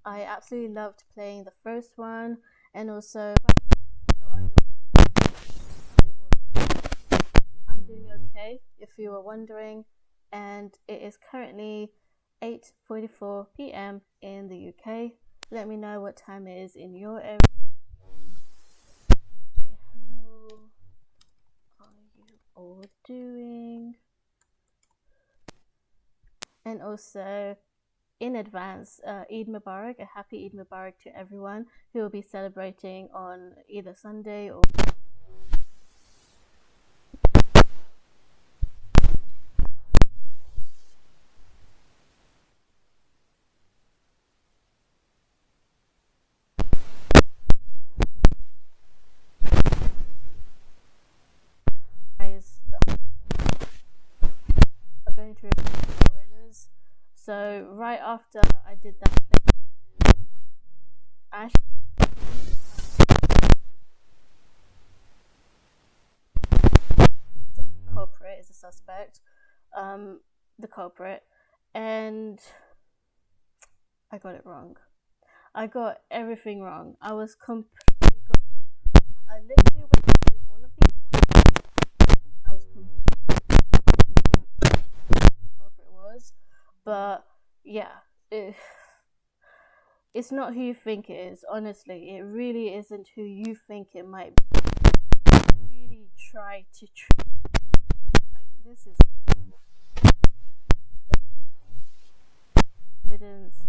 I absolutely loved playing the first one, and also I'm doing okay, if you were wondering, and it is currently 8:44 p.m. in the UK. Let me know what time it is in your area. Say hello. How are you all doing? And also, in advance, Eid Mubarak, a happy Eid Mubarak to everyone who will be celebrating on either Sunday or are going through spoilers. So right after I did that play, Ash culprit is a suspect, the culprit, and I got it wrong. I got everything wrong. I was completely I literally went through all of these. I was completely the culprit was, but yeah, it's not who you think it is. Honestly, it really isn't who you think it might be. Really try to this is evidence.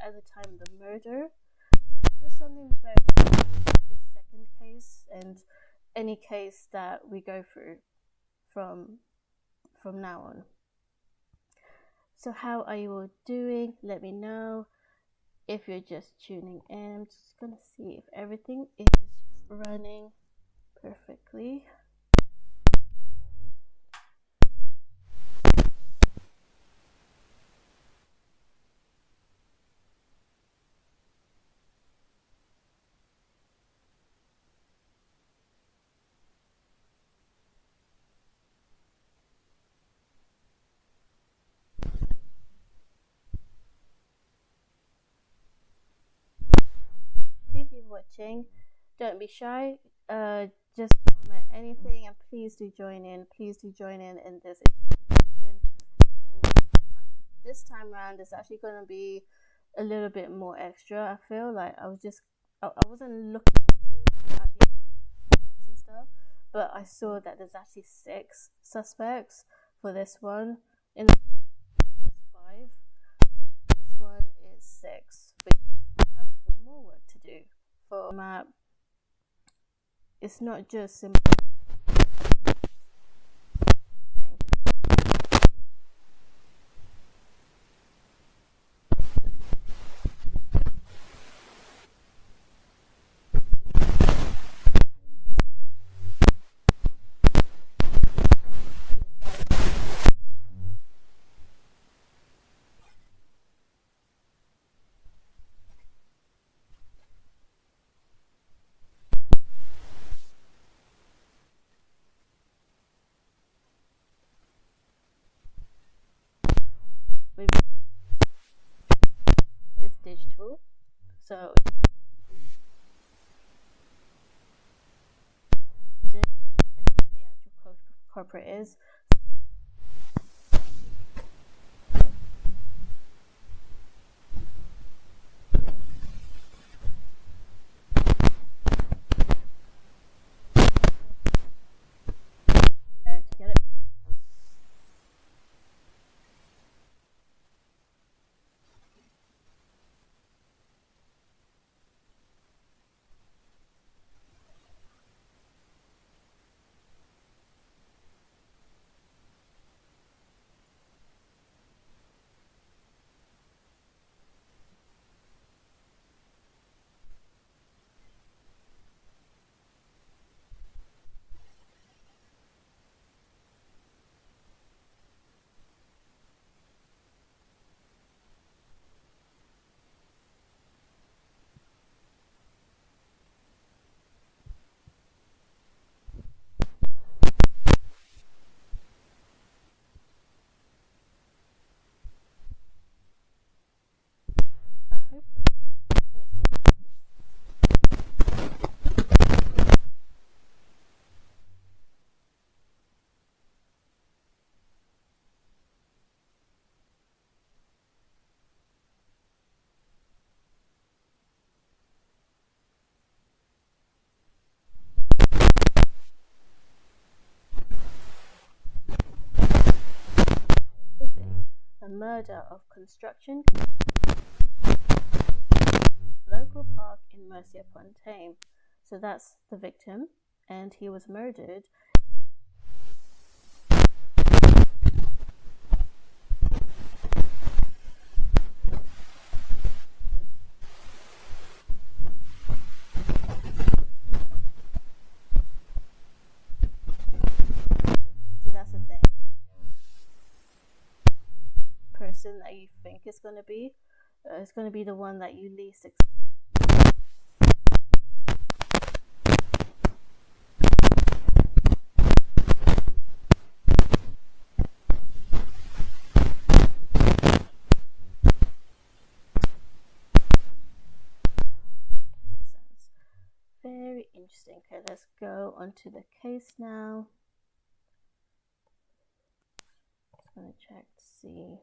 At the time of the murder. Just something about the second case and any case that we go through from now on. So how are you all doing? Let me know if you're just tuning in. I'm just gonna see if everything is running perfectly. Watching, don't be shy, just comment anything, and please do join in this information. This time around it's actually going to be a little bit more extra. I feel like I wasn't looking at the and stuff, but I saw that there's actually 6 suspects for this one. In the just 5, this one is 6, but you have more work to do. For map, it's not just simple. It's digital, so and who the actual corporate is. To get it murder of construction local park in Mercia-upon-Tame. So that's the victim, and he was murdered. See, that's the thing. Person that you think it's going to be the one that you least expect. Very interesting. Okay, let's go onto the case now. Just going to check to see.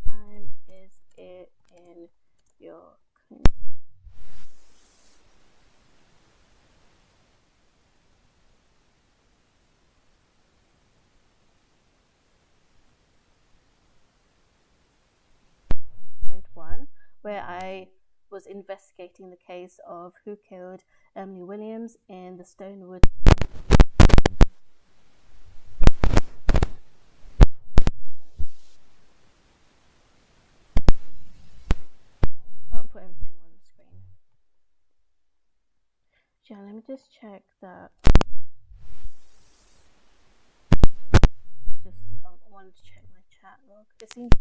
Time is it in your clinic? Episode 1, where I was investigating the case of who killed Emily Williams in the Stonewood. Can't put everything on the screen. Yeah, let me just check that. I wanted to check my chat log. It seems.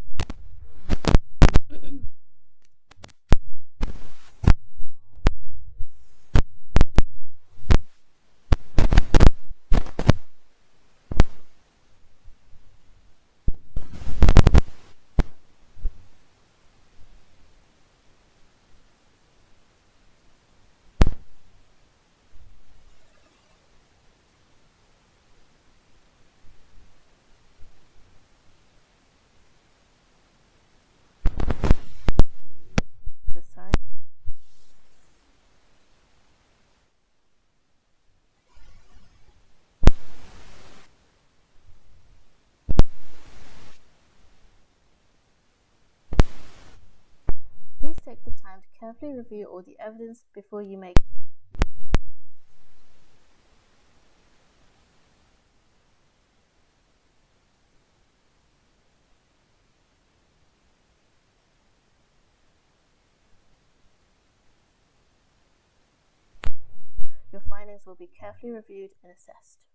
Please take the time to carefully review all the evidence before you make. Your findings will be carefully reviewed and assessed.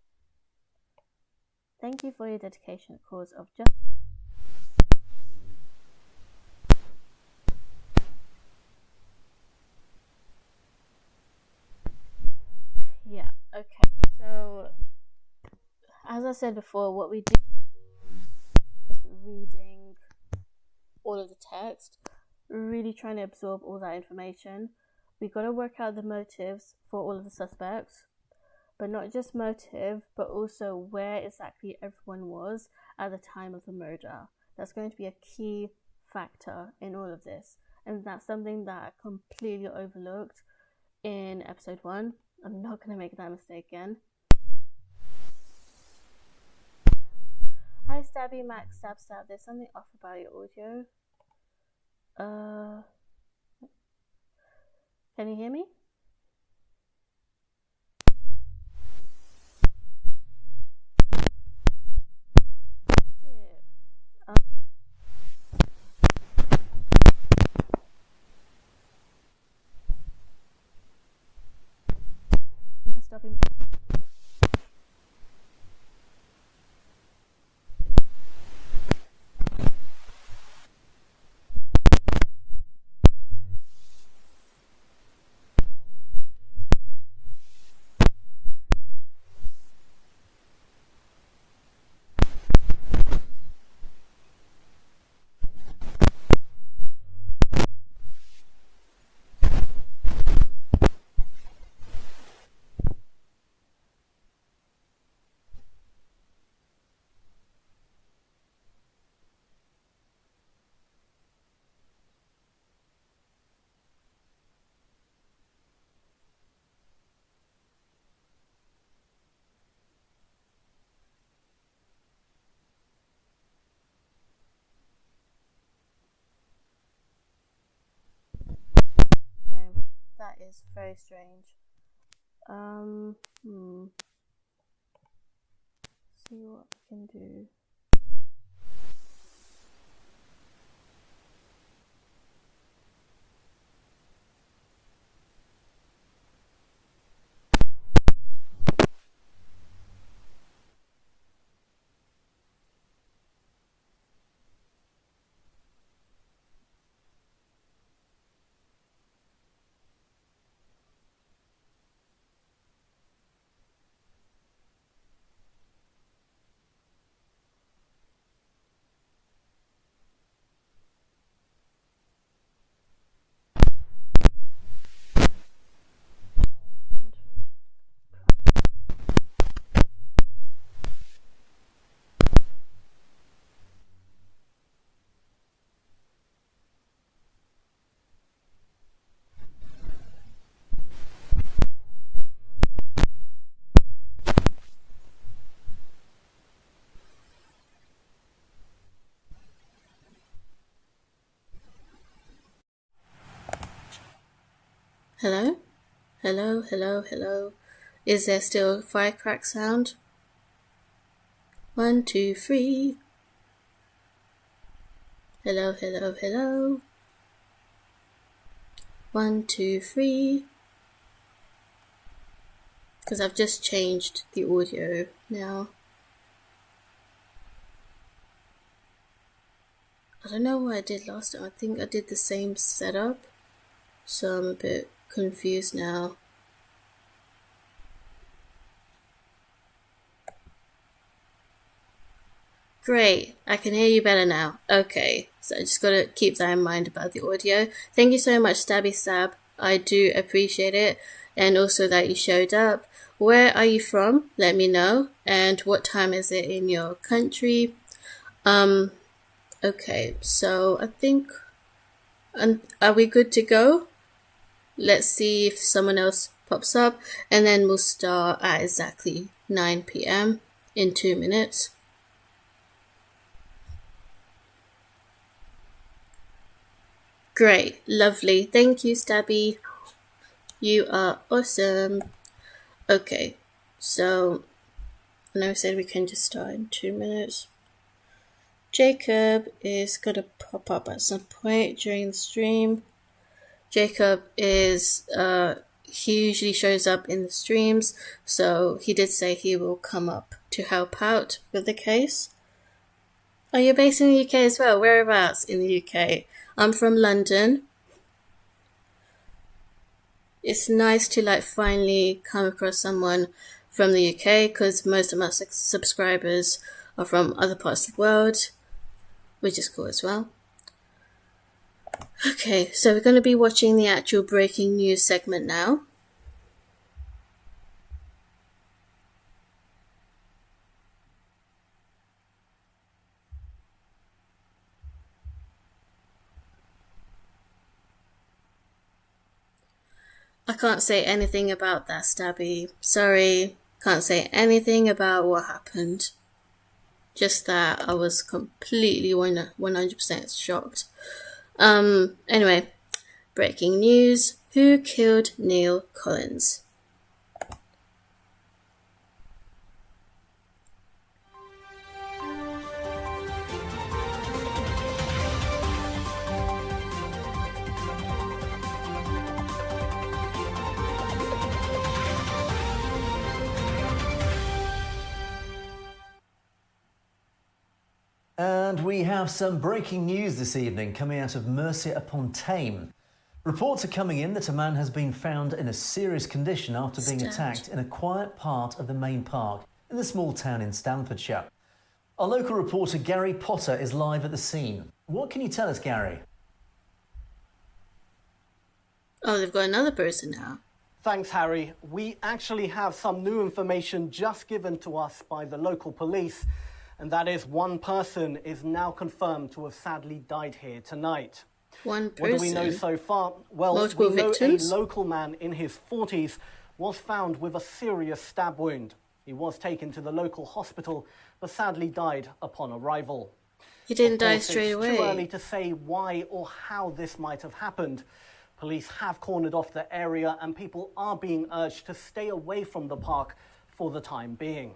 Thank you for your dedication to the cause of justice. Yeah, okay. So, as I said before, what we do is just reading all of the text, really trying to absorb all that information. We got to work out the motives for all of the suspects, but not just motive, but also where exactly everyone was at the time of the murder. That's going to be a key factor in all of this, and that's something that I completely overlooked in episode 1. I'm not going to make that mistake again. Hi Stabby Max Stab. There's something off about your audio. Can you hear me? Stopping. is very strange. See what I can do. Hello? Hello, hello, hello. Is there still a firecrack sound? 1, 2, 3. Hello, hello, hello. 1, 2, 3. Because I've just changed the audio now. I don't know what I did last time. I think I did the same setup. So I'm a bit confused now. Great, I can hear you better now. Okay, so I just gotta keep that in mind about the audio. Thank you so much, Stabby Stab. I do appreciate it. And also that you showed up. Where are you from? Let me know. And what time is it in your country? Okay, so I think... are we good to go? Let's see if someone else pops up. And then we'll start at exactly 9 p.m. in 2 minutes. Great, lovely. Thank you, Stabby. You are awesome. Okay, so I know I said we can just start in 2 minutes. Jacob is going to pop up at some point during the stream. Jacob is, he usually shows up in the streams, so he did say he will come up to help out with the case. Oh, you're based in the UK as well? Whereabouts in the UK? I'm from London. It's nice to finally come across someone from the UK because most of my subscribers are from other parts of the world, which is cool as well. Okay, so we're going to be watching the actual breaking news segment now. I can't say anything about that, Stabby. Sorry, can't say anything about what happened. Just that I was completely 100% shocked. Anyway, breaking news. Who killed Neil Collins? And we have some breaking news this evening coming out of Mercia-upon-Tame. Reports are coming in that a man has been found in a serious condition after being attacked in a quiet part of the main park in the small town in Stamfordshire. Our local reporter Gary Potter is live at the scene. What can you tell us, Gary? Oh, they've got another person now. Thanks, Harry. We actually have some new information just given to us by the local police, and that is one person is now confirmed to have sadly died here tonight. One person? What do we know so far? Well, Multiple we know victims? a local man in his 40s was found with a serious stab wound. He was taken to the local hospital, but sadly died upon arrival. He didn't die straight away? It's too early to say why or how this might have happened. Police have cornered off the area and people are being urged to stay away from the park for the time being.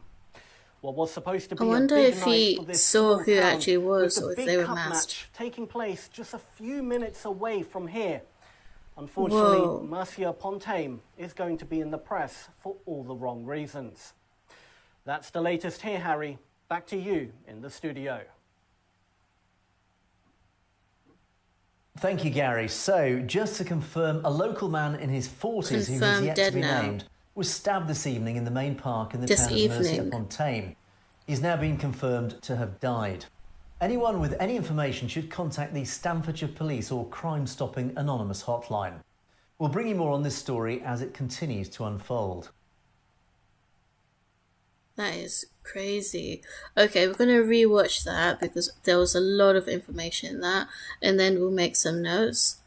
What was supposed to be I wonder a big if night he for this saw small who it town, actually was, with the or if big they were cup masked. match taking place just a few minutes away from here. Unfortunately, Whoa. Mercia-upon-Tame is going to be in the press for all the wrong reasons. That's the latest here, Harry. Back to you in the studio. Thank you, Gary. So, just to confirm, a local man in his 40s who has yet to be named was stabbed this evening in the main park in the town of Mercia-upon-Tame. He's now been confirmed to have died. Anyone with any information should contact the Staffordshire Police or Crime Stopping Anonymous hotline. We'll bring you more on this story as it continues to unfold. That is crazy. Okay, we're going to rewatch that because there was a lot of information in that, and then we'll make some notes.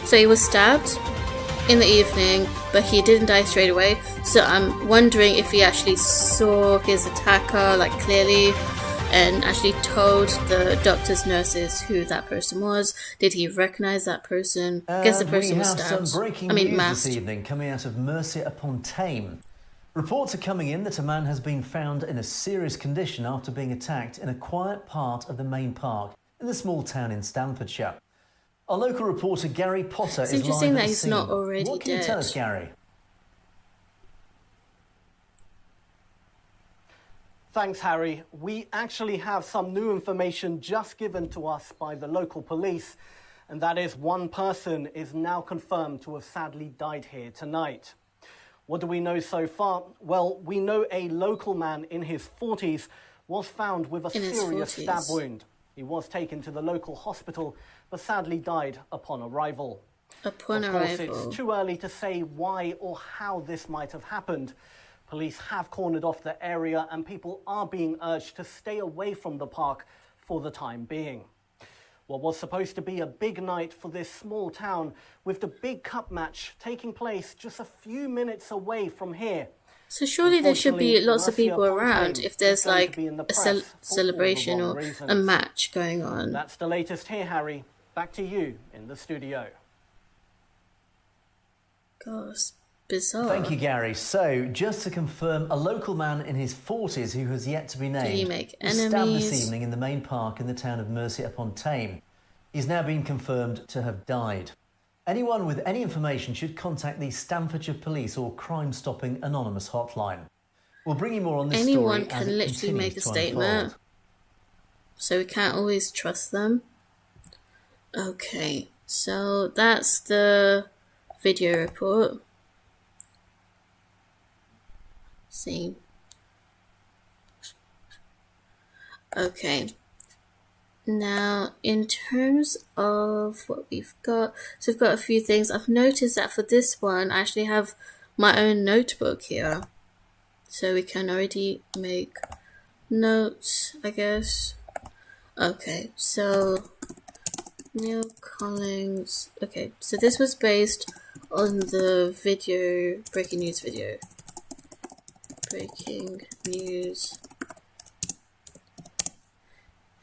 So he was stabbed in the evening, but he didn't die straight away. So I'm wondering if he actually saw his attacker, like, clearly, and actually told the doctors, nurses who that person was. Did he recognize that person? Guess the person was stabbed. We have some breaking news this evening coming out of Mercia-upon-Tame. Reports are coming in that a man has been found in a serious condition after being attacked in a quiet part of the main park in the small town in Staffordshire. Our local reporter Gary Potter is live at the scene. It's interesting that he's not already dead. What can you tell us, Gary? Thanks, Harry. We actually have some new information just given to us by the local police, and that is one person is now confirmed to have sadly died here tonight. What do we know so far? Well, we know a local man in his 40s was found with a serious stab wound. He was taken to the local hospital, but sadly died upon arrival. Of course, it's too early to say why or how this might have happened. Police have cornered off the area and people are being urged to stay away from the park for the time being. What was supposed to be a big night for this small town, with the big cup match taking place just a few minutes away from here. So surely there should be lots of people around if there's like a celebration or a match going on. That's the latest here, Harry. Back to you in the studio. Gosh, bizarre. Thank you, Gary. So, just to confirm, a local man in his 40s who has yet to be named was stabbed this evening in the main park in the town of Mercia-upon-Tame. He's now been confirmed to have died. Anyone with any information should contact the Staffordshire Police or Crime Stopping Anonymous hotline. We'll bring you more on this story. Anyone can literally make a statement, so we can't always trust them. Okay, so that's the video report. See. Okay. Now, in terms of what we've got, so we've got a few things. I've noticed that for this one, I actually have my own notebook here. So we can already make notes, I guess. Okay, so Neil Collins. Okay, so this was based on the video, breaking news video. Breaking news.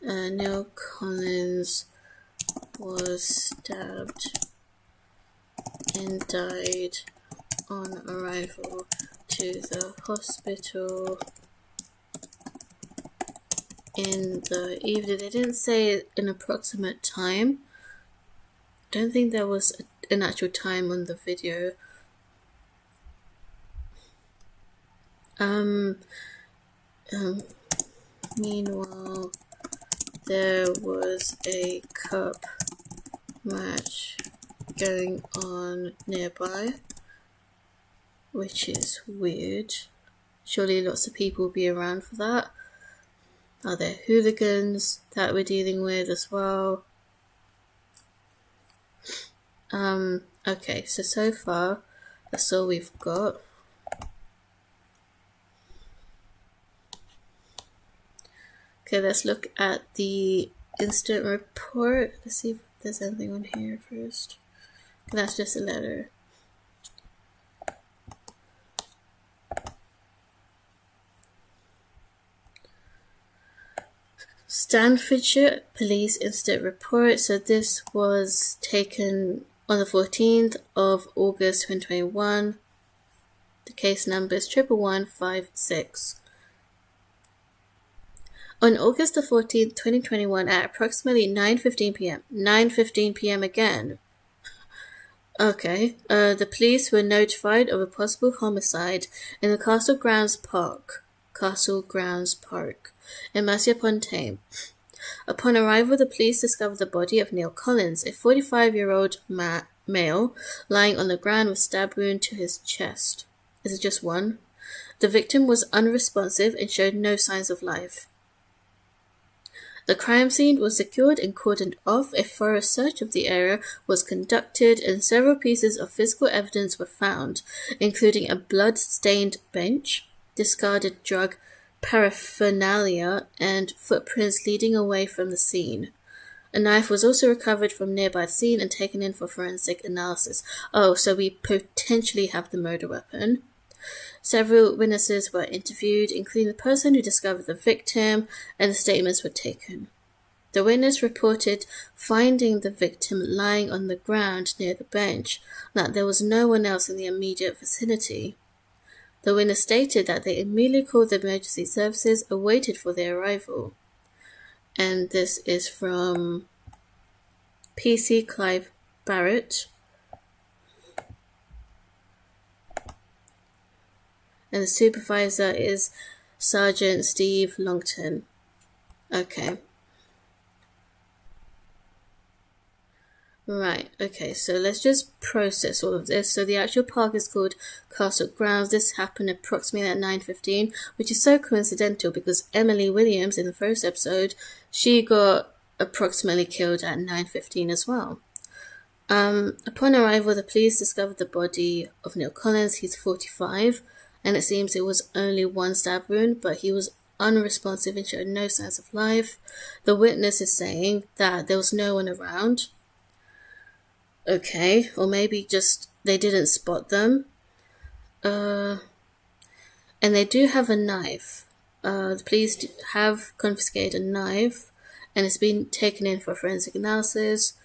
Neil Collins was stabbed and died on arrival to the hospital in the evening. They didn't say an approximate time. Don't think there was an actual time on the video. Meanwhile, there was a cup match going on nearby, which is weird. Surely lots of people will be around for that. Are there hooligans that we're dealing with as well? Okay, so far, that's all we've got. Okay, let's look at the incident report. Let's see if there's anything on here first. That's just a letter. Stanfordshire Police Incident Report. So this was taken on the 14th of August 2021. The case number is 11156. On August the 14th, 2021, at approximately 9:15 p.m. 9:15 p.m. again. Okay. The police were notified of a possible homicide in the Castle Grounds Park in Mercia-upon-Tame. Upon arrival, the police discovered the body of Neil Collins, a 45-year-old male, lying on the ground with stab wound to his chest. Is it just one? The victim was unresponsive and showed no signs of life. The crime scene was secured and cordoned off. A thorough search of the area was conducted and several pieces of physical evidence were found, including a blood-stained bench, discarded drug paraphernalia, and footprints leading away from the scene. A knife was also recovered from nearby the scene and taken in for forensic analysis. Oh, so we potentially have the murder weapon. Several witnesses were interviewed, including the person who discovered the victim, and the statements were taken. The witness reported finding the victim lying on the ground near the bench, and that there was no one else in the immediate vicinity. The witness stated that they immediately called the emergency services and waited for their arrival. And this is from PC Clive Barrett. And the supervisor is Sergeant Steve Longton. Okay. Right, okay, so let's just process all of this. So the actual park is called Castle Grounds. This happened approximately at 9:15, which is so coincidental because Emily Williams in the first episode, she got approximately killed at 9:15 as well. Upon arrival, the police discovered the body of Neil Collins. He's 45, and it seems it was only one stab wound, but he was unresponsive and showed no signs of life. The witness is saying that there was no one around. Okay, or maybe just they didn't spot them. And they do have a knife. The police have confiscated a knife, and it's been taken in for forensic analysis.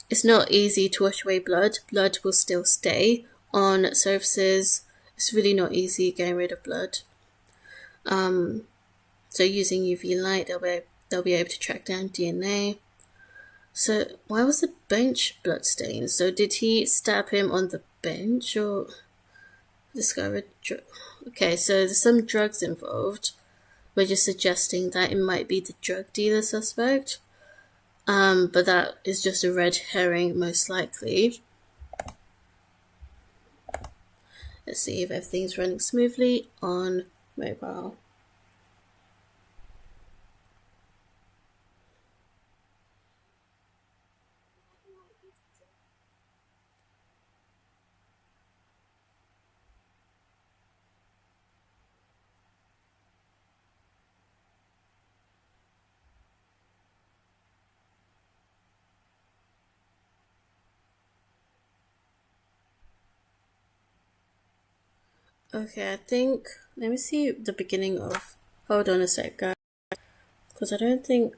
It's not easy to wash away blood. Blood will still stay on surfaces. It's really not easy getting rid of blood. So using UV light, they'll be able to track down DNA. So why was the bench bloodstained? So did he stab him on the bench or discovered? Okay, so there's some drugs involved. We're just suggesting that it might be the drug dealer suspect. But that is just a red herring, most likely. Let's see if everything's running smoothly on mobile. Okay, I think, let me see the beginning of, hold on a sec, guys, because I don't think,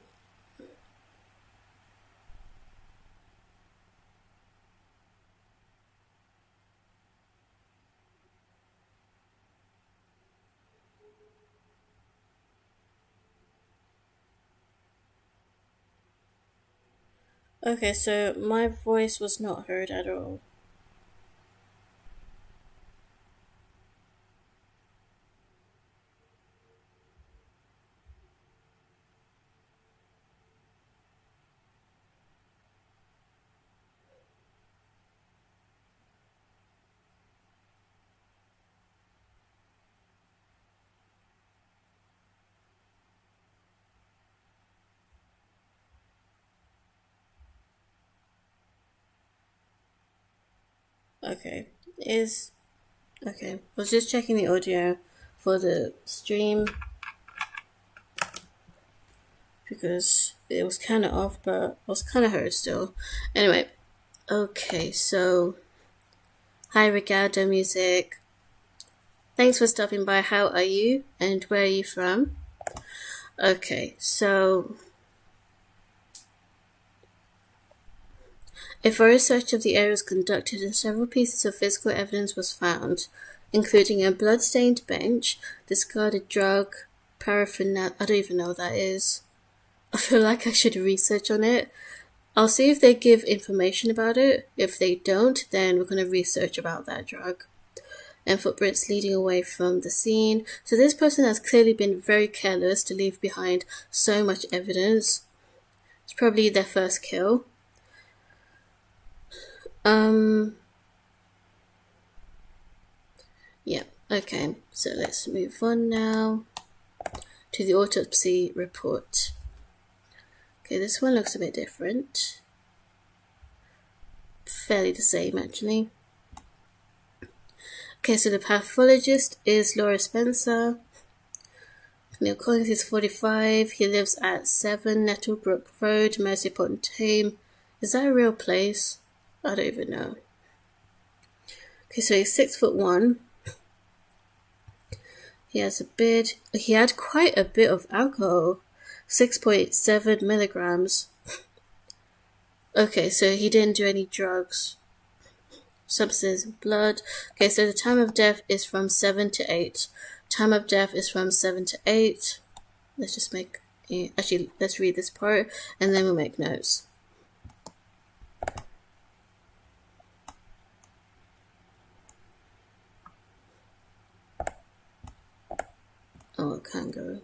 okay, so my voice was not heard at all. Okay, okay, I was just checking the audio for the stream because it was kind of off, but I was kind of heard still. Anyway, okay, so hi Ricardo Music. Thanks for stopping by. How are you and where are you from? Okay, so a thorough search of the area was conducted and several pieces of physical evidence was found, including a blood-stained bench, discarded drug, paraphernalia. I don't even know what that is. I feel like I should research on it. I'll see if they give information about it. If they don't, then we're going to research about that drug. And footprints leading away from the scene. So this person has clearly been very careless to leave behind so much evidence. It's probably their first kill. Yeah, okay. So let's move on now to the autopsy report. Okay, this one looks a bit different. Fairly the same, actually. Okay, so the pathologist is Laura Spencer. Neil Collins is 45. He lives at 7 Nettlebrook Road, Mercia-upon-Tame. Is that a real place? I don't even know. Okay, so he's 6'1". He has a bit. He had quite a bit of alcohol. 6.7 milligrams. Okay, so he didn't do any drugs. Substance, blood. Okay, so the time of death is from 7 to 8. Time of death is from 7 to 8. Let's just make... Actually, let's read this part, and then we'll make notes. Oh, I can't go.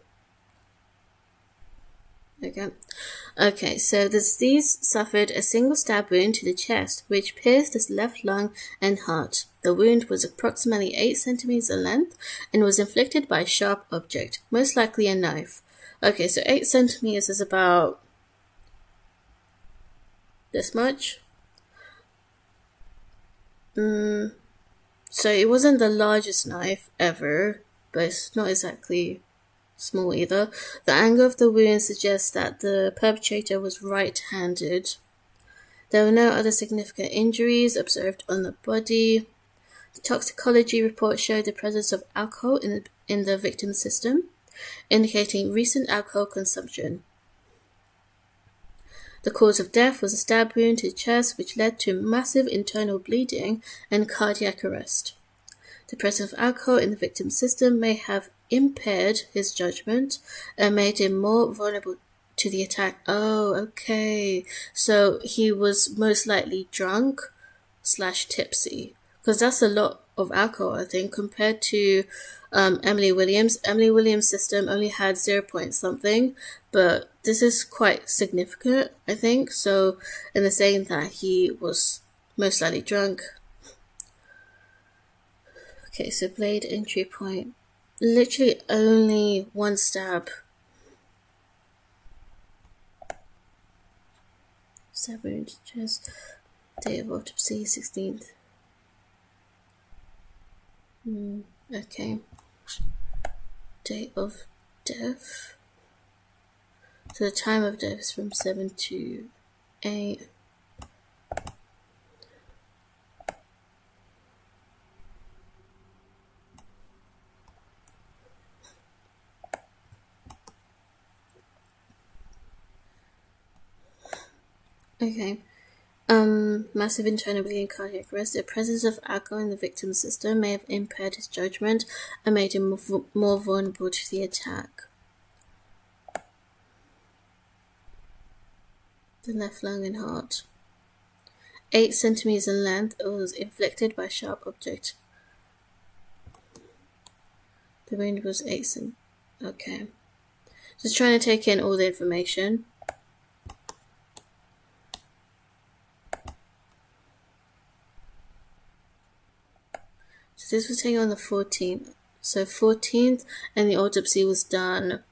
Okay, so the deceased suffered a single stab wound to the chest, which pierced his left lung and heart. The wound was approximately 8 centimeters in length and was inflicted by a sharp object, most likely a knife. Okay, so 8 centimeters is about this much. So it wasn't the largest knife ever, but it's not exactly small either. The angle of the wound suggests that the perpetrator was right-handed. There were no other significant injuries observed on the body. The toxicology report showed the presence of alcohol in the victim's system, indicating recent alcohol consumption. The cause of death was a stab wound to the chest, which led to massive internal bleeding and cardiac arrest. The presence of alcohol in the victim's system may have impaired his judgment and made him more vulnerable to the attack. Oh, okay. So he was most likely drunk / tipsy, because that's a lot of alcohol, I think, compared to Emily Williams. Emily Williams' system only had 0 point something, but this is quite significant, I think. So, in the saying that he was most likely drunk. Okay, so blade entry point. Literally only 1 stab. Stab wound chest. Date of autopsy, 16th. Okay. Date of death. So the time of death is from 7 to 8. Okay. Massive internal bleeding, cardiac arrest. The presence of alcohol in the victim's system may have impaired his judgment and made him more vulnerable to the attack. The left lung and heart. 8 centimeters in length. It was inflicted by a sharp object. The wound was 8 centimeters. Okay. Just trying to take in all the information. So this was taken on the 14th. So 14th, and the autopsy was done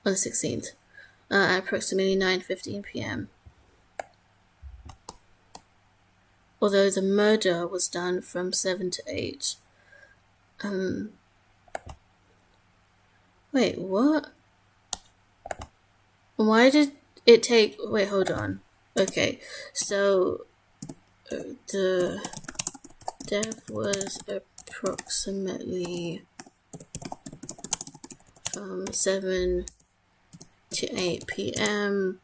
on the 16th at approximately 9:15 p.m. Although the murder was done from 7 to 8. Wait, what? Why did it take... Wait, hold on. Okay, so the death was approximately from 7 to 8 p.m.,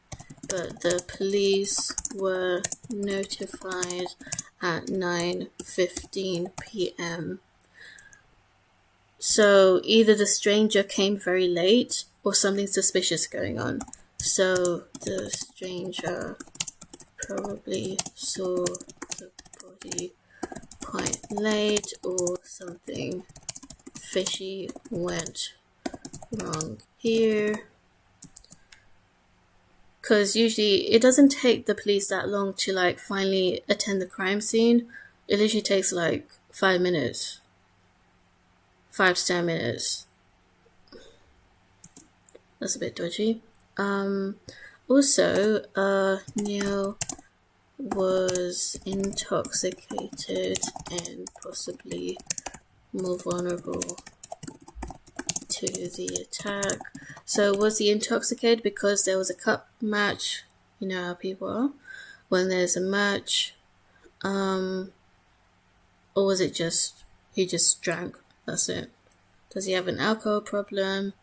but the police were notified at 9:15 p.m. So either the stranger came very late or something suspicious going on. So the stranger probably saw the body quite late, or something fishy went wrong here. Because usually it doesn't take the police that long to like finally attend the crime scene. It literally takes like 5 minutes, 5 to 10 minutes. That's a bit dodgy. Also, Neil was intoxicated and possibly more vulnerable to the attack. So was he intoxicated because there was a cup match? You know how people are when there's a match. Or was it just he just drank? That's it. Does he have an alcohol problem?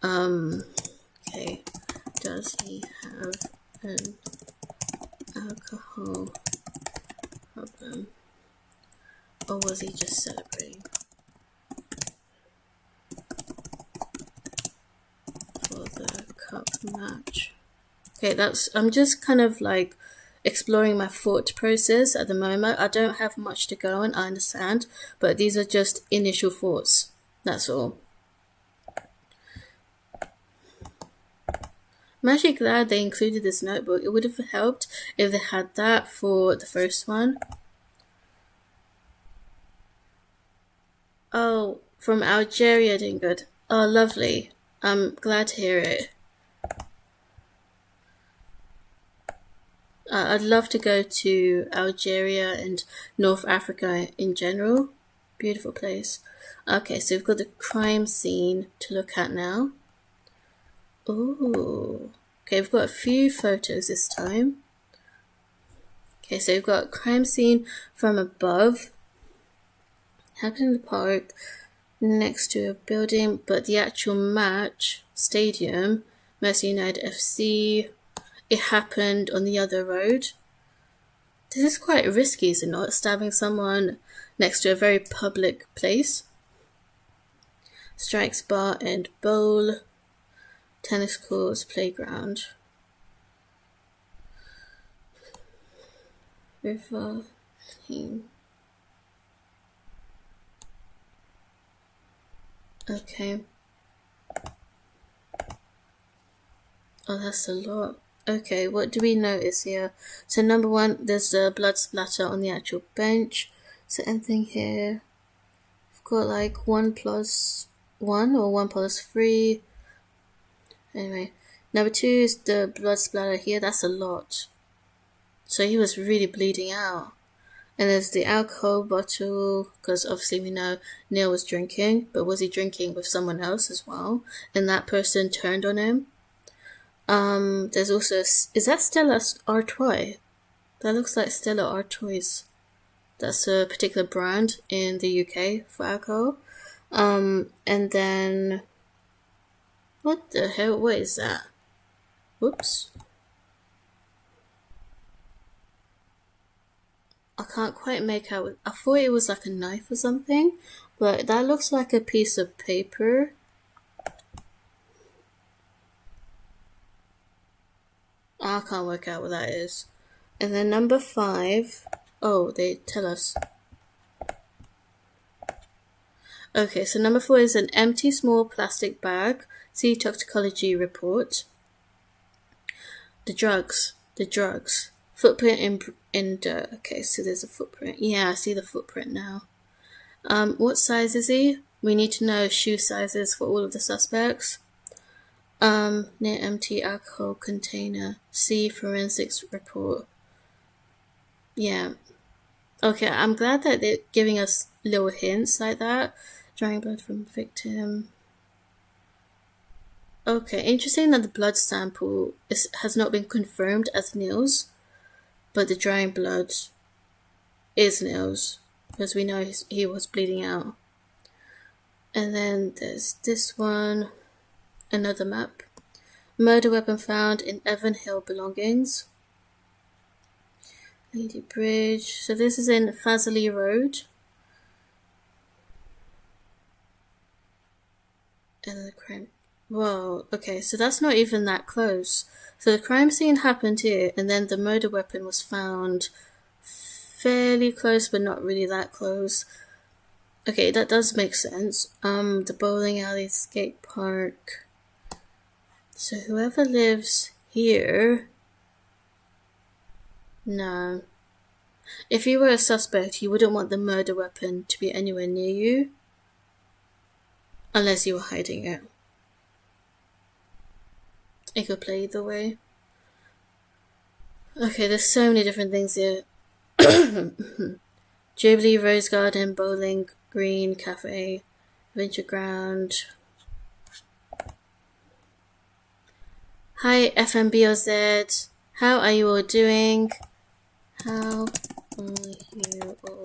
Okay. Does he have an alcohol problem? Or was he just celebrating for the cup match? Okay, I'm just kind of like exploring my thought process at the moment. I don't have much to go on, I understand, but these are just initial thoughts. That's all. I'm actually glad they included this notebook. It would have helped if they had that for the first one. Oh, from Algeria, doing good. Oh, lovely. I'm glad to hear it. I'd love to go to Algeria and North Africa in general. Beautiful place. Okay, so we've got the crime scene to look at now. Ooh. Okay, we've got a few photos this time. Okay, so we've got a crime scene from above. Happened in the park next to a building, but the actual match, stadium, Mercia United FC, it happened on the other road. This is quite risky, is it not? Stabbing someone next to a very public place. Strikes bar and bowl. Tennis courts, playground. River team. Okay. Oh, that's a lot. Okay, what do we notice here? So number one, there's a blood splatter on the actual bench. So anything here? We've got like 1+1 or 1+3. Anyway, number two is the blood splatter here. That's a lot. So he was really bleeding out. And there's the alcohol bottle, because obviously we know Neil was drinking, but was he drinking with someone else as well? And that person turned on him. There's also, is that Stella Artois? That looks like Stella Artois. That's a particular brand in the UK for alcohol. And then, what the hell, what is that? Whoops. I can't quite make out. I thought it was like a knife or something, but that looks like a piece of paper. I can't work out what that is. And then number 5. Oh, they tell us. Okay, so number 4 is an empty small plastic bag. See toxicology report. The drugs. Footprint in dirt. Okay, so there's a footprint. Yeah, I see the footprint now. What size is he? We need to know shoe sizes for all of the suspects. Near empty alcohol container. See forensics report. Yeah. Okay, I'm glad that they're giving us little hints like that. Drying blood from victim. Okay, interesting that the blood sample has not been confirmed as Neil's, but the drying blood is Neil's, because we know he was bleeding out. And then there's this one, another map. Murder weapon found in Evan Hill belongings. Lady Bridge. So this is in Fazley Road. And the crime. Whoa, okay, so that's not even that close. So the crime scene happened here, and then the murder weapon was found fairly close, but not really that close. Okay, that does make sense. The bowling alley, skate park. So whoever lives here... No. If you were a suspect, you wouldn't want the murder weapon to be anywhere near you. Unless you were hiding it. It could play either way. Okay, there's so many different things here. Jubilee, Rose Garden, Bowling Green, Cafe, Venture Ground. Hi, FMBOZ. How are you all doing? How are you all?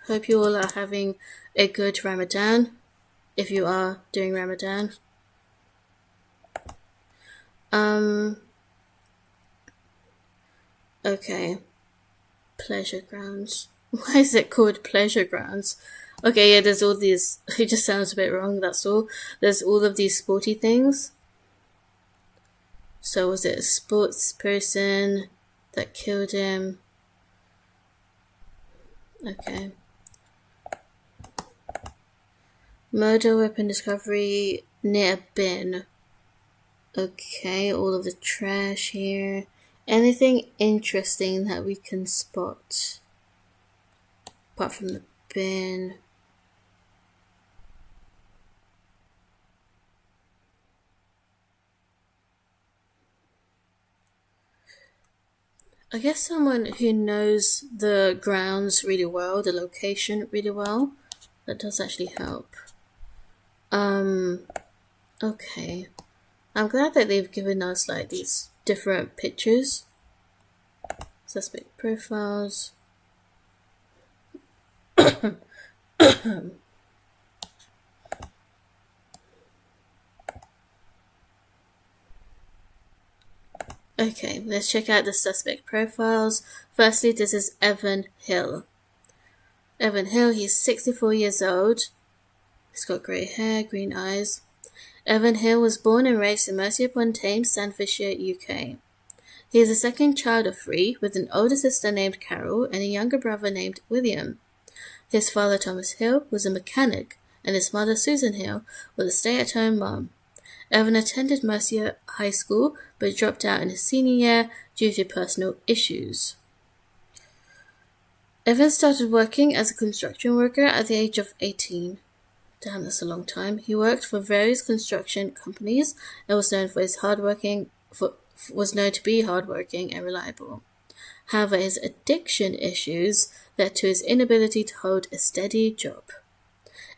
Hope you all are having a good Ramadan, if you are doing Ramadan. Okay. Pleasure grounds. Why is it called pleasure grounds? Okay, yeah, there's all these, it just sounds a bit wrong, that's all. There's all of these sporty things. So was it a sports person that killed him? Okay. Murder weapon discovery near a bin. Okay, all of the trash here. Anything interesting that we can spot? Apart from the bin. I guess someone who knows the grounds really well, the location really well, that does actually help. Okay. I'm glad that they've given us like these different pictures. Suspect profiles. Okay, let's check out the suspect profiles. Firstly, this is Evan Hill. Evan Hill, he's 64 years old. He's got grey hair, green eyes. Evan Hill was born and raised in Mercia-upon-Tame, Stanfordshire, UK. He is the second child of 3, with an older sister named Carol and a younger brother named William. His father, Thomas Hill, was a mechanic, and his mother, Susan Hill, was a stay-at-home mum. Evan attended Mercia High School, but dropped out in his senior year due to personal issues. Evan started working as a construction worker at the age of 18. Damn, that's a long time. He worked for various construction companies and was known to be hardworking and reliable. However, his addiction issues led to his inability to hold a steady job.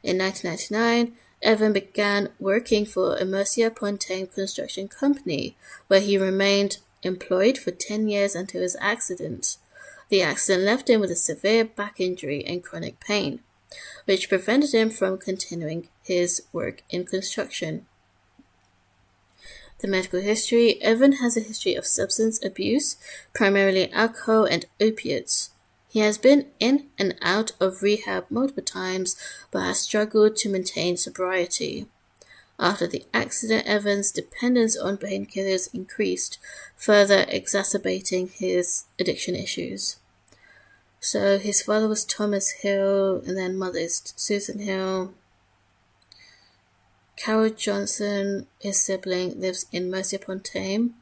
In 1999, Evan began working for a Mercia-upon-Tame construction company, where he remained employed for 10 years until his accident. The accident left him with a severe back injury and chronic pain, which prevented him from continuing his work in construction. The medical history: Evan has a history of substance abuse, primarily alcohol and opiates. He has been in and out of rehab multiple times, but has struggled to maintain sobriety. After the accident, Evan's dependence on painkillers increased, further exacerbating his addiction issues. So his father was Thomas Hill, and then mother is Susan Hill. Carol Johnson, his sibling, lives in Mercia-upon-Tame,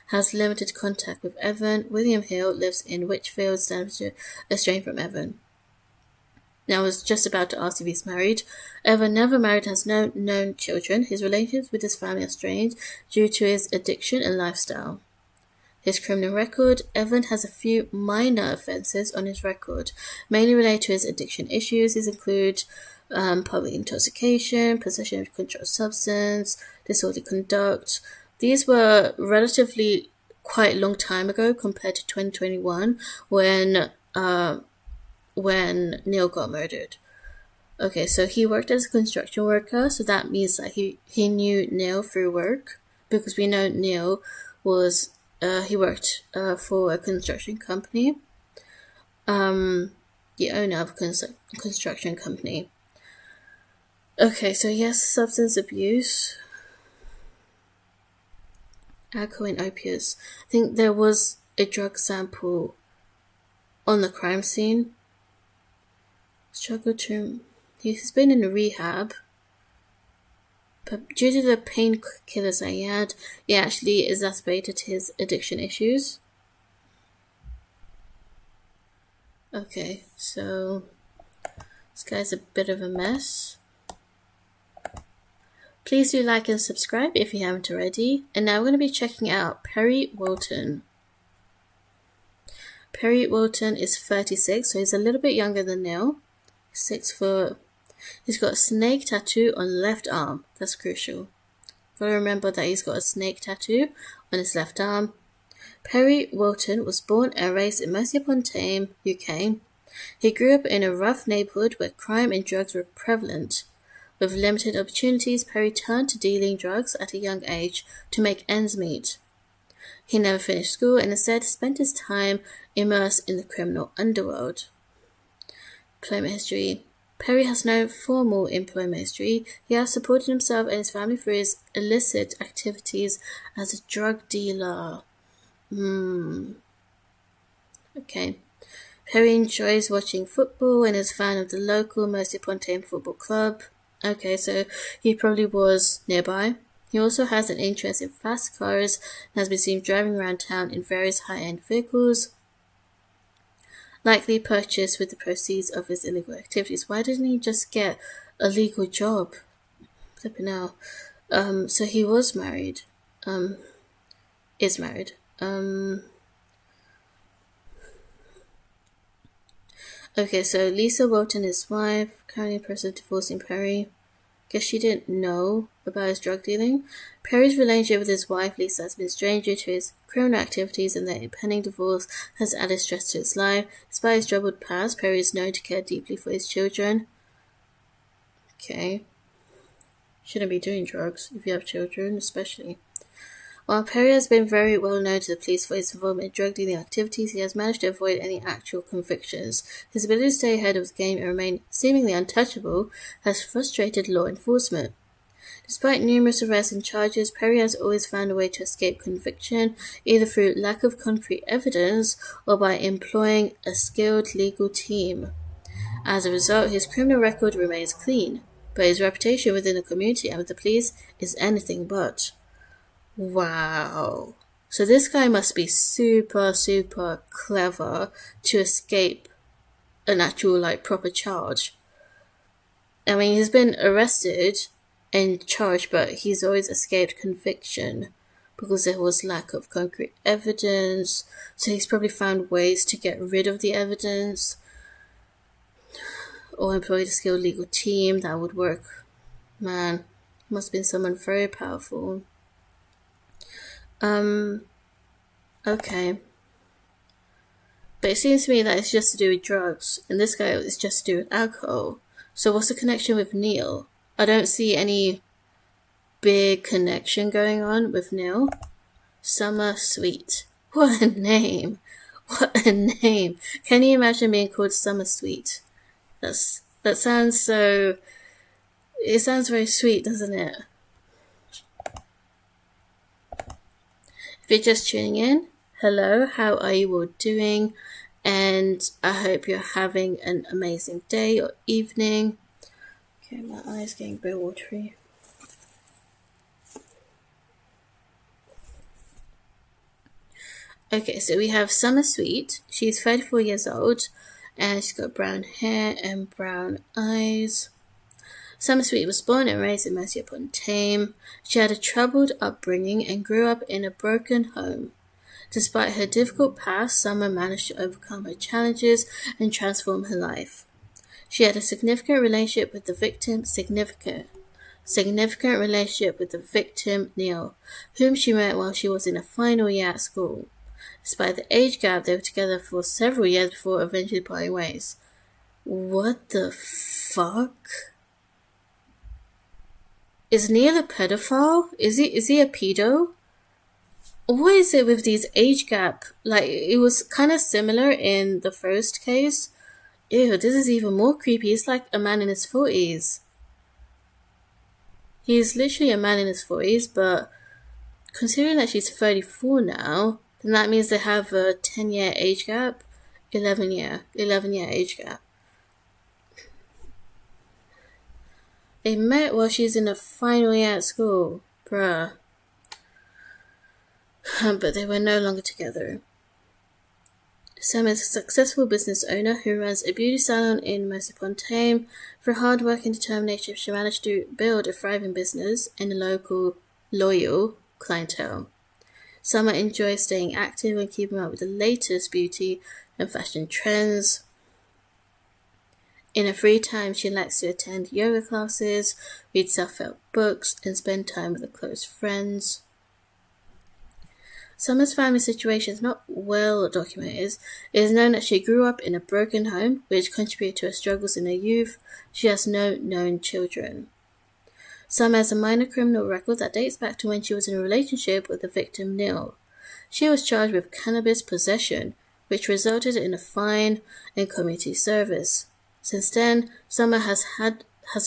has limited contact with Evan. William Hill lives in Whitfield, Stanfordshire, estranged from Evan. Now, I was just about to ask if he's married. Evan never married and has no known children. His relations with his family are strained due to his addiction and lifestyle. His criminal record: Evan has a few minor offences on his record, mainly related to his addiction issues. These include public intoxication, possession of controlled substance, disorderly conduct. These were relatively quite a long time ago compared to 2021 when Neil got murdered. Okay, so he worked as a construction worker, so that means that he knew Neil through work, because we know Neil was he worked for a construction company, the owner of a construction company. Okay, so he has substance abuse, alcohol and opiates. I think there was a drug sample on the crime scene. He's been in rehab, but due to the painkillers that he had, it actually exacerbated his addiction issues. Okay, so this guy's a bit of a mess. Please do like and subscribe if you haven't already. And now we're going to be checking out Perry Wilton. Perry Wilton is 36, so he's a little bit younger than Neil. 6 foot. He's got a snake tattoo on the left arm. That's crucial. Gotta remember that he's got a snake tattoo on his left arm. Perry Wilton was born and raised in Mercia-upon-Tame, UK. He grew up in a rough neighbourhood where crime and drugs were prevalent. With limited opportunities, Perry turned to dealing drugs at a young age to make ends meet. He never finished school and instead spent his time immersed in the criminal underworld. Employment history. Perry has no formal employment history. He has supported himself and his family through his illicit activities as a drug dealer. Okay. Perry enjoys watching football and is a fan of the local Mercia-upon-Tame football club. Okay, so he probably was nearby. He also has an interest in fast cars and has been seen driving around town in various high-end vehicles, likely purchased with the proceeds of his illegal activities. Why didn't he just get a legal job? Flipping out. So he was married. Is married. Okay, so Lisa Wilton, his wife, currently in process of divorcing Perry. Guess she didn't know about his drug dealing. Perry's relationship with his wife, Lisa, has been strained due to his criminal activities, and the impending divorce has added stress to his life. Despite his troubled past, Perry is known to care deeply for his children. Okay. Shouldn't be doing drugs if you have children, especially. While Perry has been very well known to the police for his involvement in drug dealing activities, he has managed to avoid any actual convictions. His ability to stay ahead of the game and remain seemingly untouchable has frustrated law enforcement. Despite numerous arrests and charges, Perry has always found a way to escape conviction, either through lack of concrete evidence or by employing a skilled legal team. As a result, his criminal record remains clean, but his reputation within the community and with the police is anything but. Wow. So this guy must be super, super clever to escape an actual, proper charge. I mean, he's been arrested and charged, but he's always escaped conviction because there was lack of concrete evidence. So he's probably found ways to get rid of the evidence or employed a skilled legal team that would work. Man, must have been someone very powerful. Okay. But it seems to me that it's just to do with drugs, and this guy is just to do with alcohol. So what's the connection with Neil? I don't see any big connection going on with Neil. Summer Sweet. What a name. What a name. Can you imagine being called Summer Sweet? That sounds so... It sounds very sweet, doesn't it? If you're just tuning in, hello, how are you all doing? And I hope you're having an amazing day or evening. Okay, my eyes getting a bit watery. Okay, so we have Summer Sweet. She's 34 years old and she's got brown hair and brown eyes. Summer Sweet was born and raised in Mercia-upon-Tame. She had a troubled upbringing and grew up in a broken home. Despite her difficult past, Summer managed to overcome her challenges and transform her life. She had a significant relationship with the victim, relationship with the victim, Neil, whom she met while she was in a final year at school. Despite the age gap, they were together for several years before eventually parting ways. What the fuck? Is Neil a pedophile? Is he a pedo? What is it with these age gap? Like, it was kind of similar in the first case. Ew, this is even more creepy. He's like a man in his 40s. He's literally a man in his 40s, but considering that she's 34 now, then that means they have a 10-year age gap. 11-year age gap. They met while she's in the final year at school. Bruh. But they were no longer together. Sam is a successful business owner who runs a beauty salon in Mercia-upon-Tame. Through hard work and determination, she managed to build a thriving business and a local, loyal clientele. Summer enjoys staying active and keeping up with the latest beauty and fashion trends. In her free time, she likes to attend yoga classes, read self-help books, and spend time with her close friends. Summer's family situation is not well documented. It is known that she grew up in a broken home, which contributed to her struggles in her youth. She has no known children. Summer has a minor criminal record that dates back to when she was in a relationship with the victim Neil. She was charged with cannabis possession, which resulted in a fine and community service. Since then, Summer has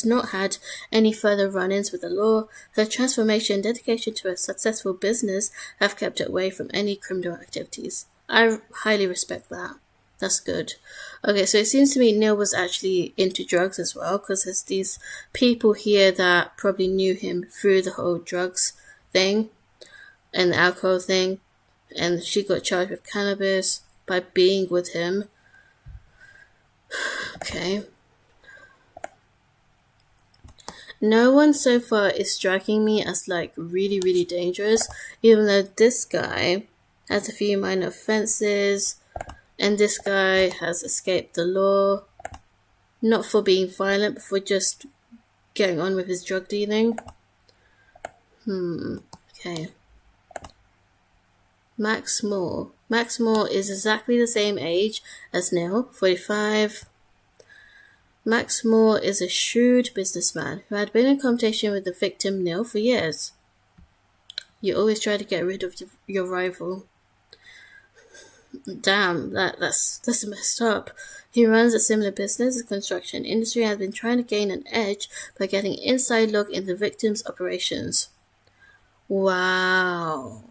not had any further run-ins with the law. Her transformation and dedication to a successful business have kept her away from any criminal activities. I highly respect that. That's good. Okay, so it seems to me Neil was actually into drugs as well, because there's these people here that probably knew him through the whole drugs thing and the alcohol thing, and she got charged with cannabis by being with him. Okay. No one so far is striking me as like really, really dangerous, even though this guy has a few minor offenses, and this guy has escaped the law, not for being violent, but for just getting on with his drug dealing. Okay. Max Moore. Max Moore is exactly the same age as Neil, 45. Max Moore is a shrewd businessman who had been in competition with the victim Neil for years. You always try to get rid of your rival. Damn, that's messed up. He runs a similar business. The construction industry has been trying to gain an edge by getting inside look in the victim's operations. Wow.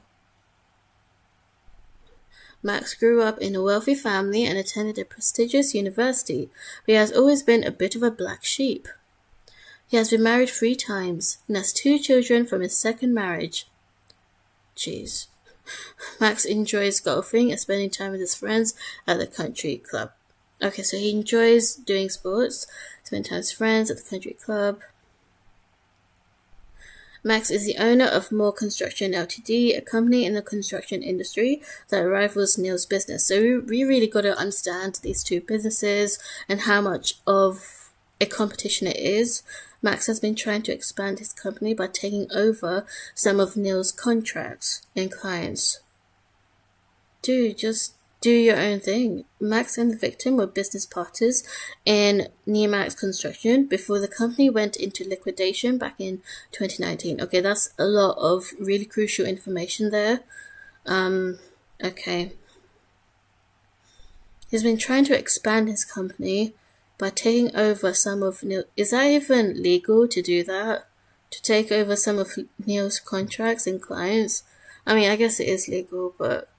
Max grew up in a wealthy family and attended a prestigious university, but he has always been a bit of a black sheep. He has been married 3 times and has 2 children from his second marriage. Jeez. Max enjoys golfing and spending time with his friends at the country club. Okay, so he enjoys doing sports, spending time with his friends at the country club. Max is the owner of Moore Construction Ltd, a company in the construction industry that rivals Neil's business. So we really got to understand these two businesses and how much of a competition it is. Max has been trying to expand his company by taking over some of Neil's contracts and clients. Dude, just do your own thing. Max and the victim were business partners in Max Construction before the company went into liquidation back in 2019. Okay, that's a lot of really crucial information there. Okay. He's been trying to expand his company by taking over some of Neil. Is that even legal to do that? To take over some of Neil's contracts and clients? I mean, I guess it is legal, but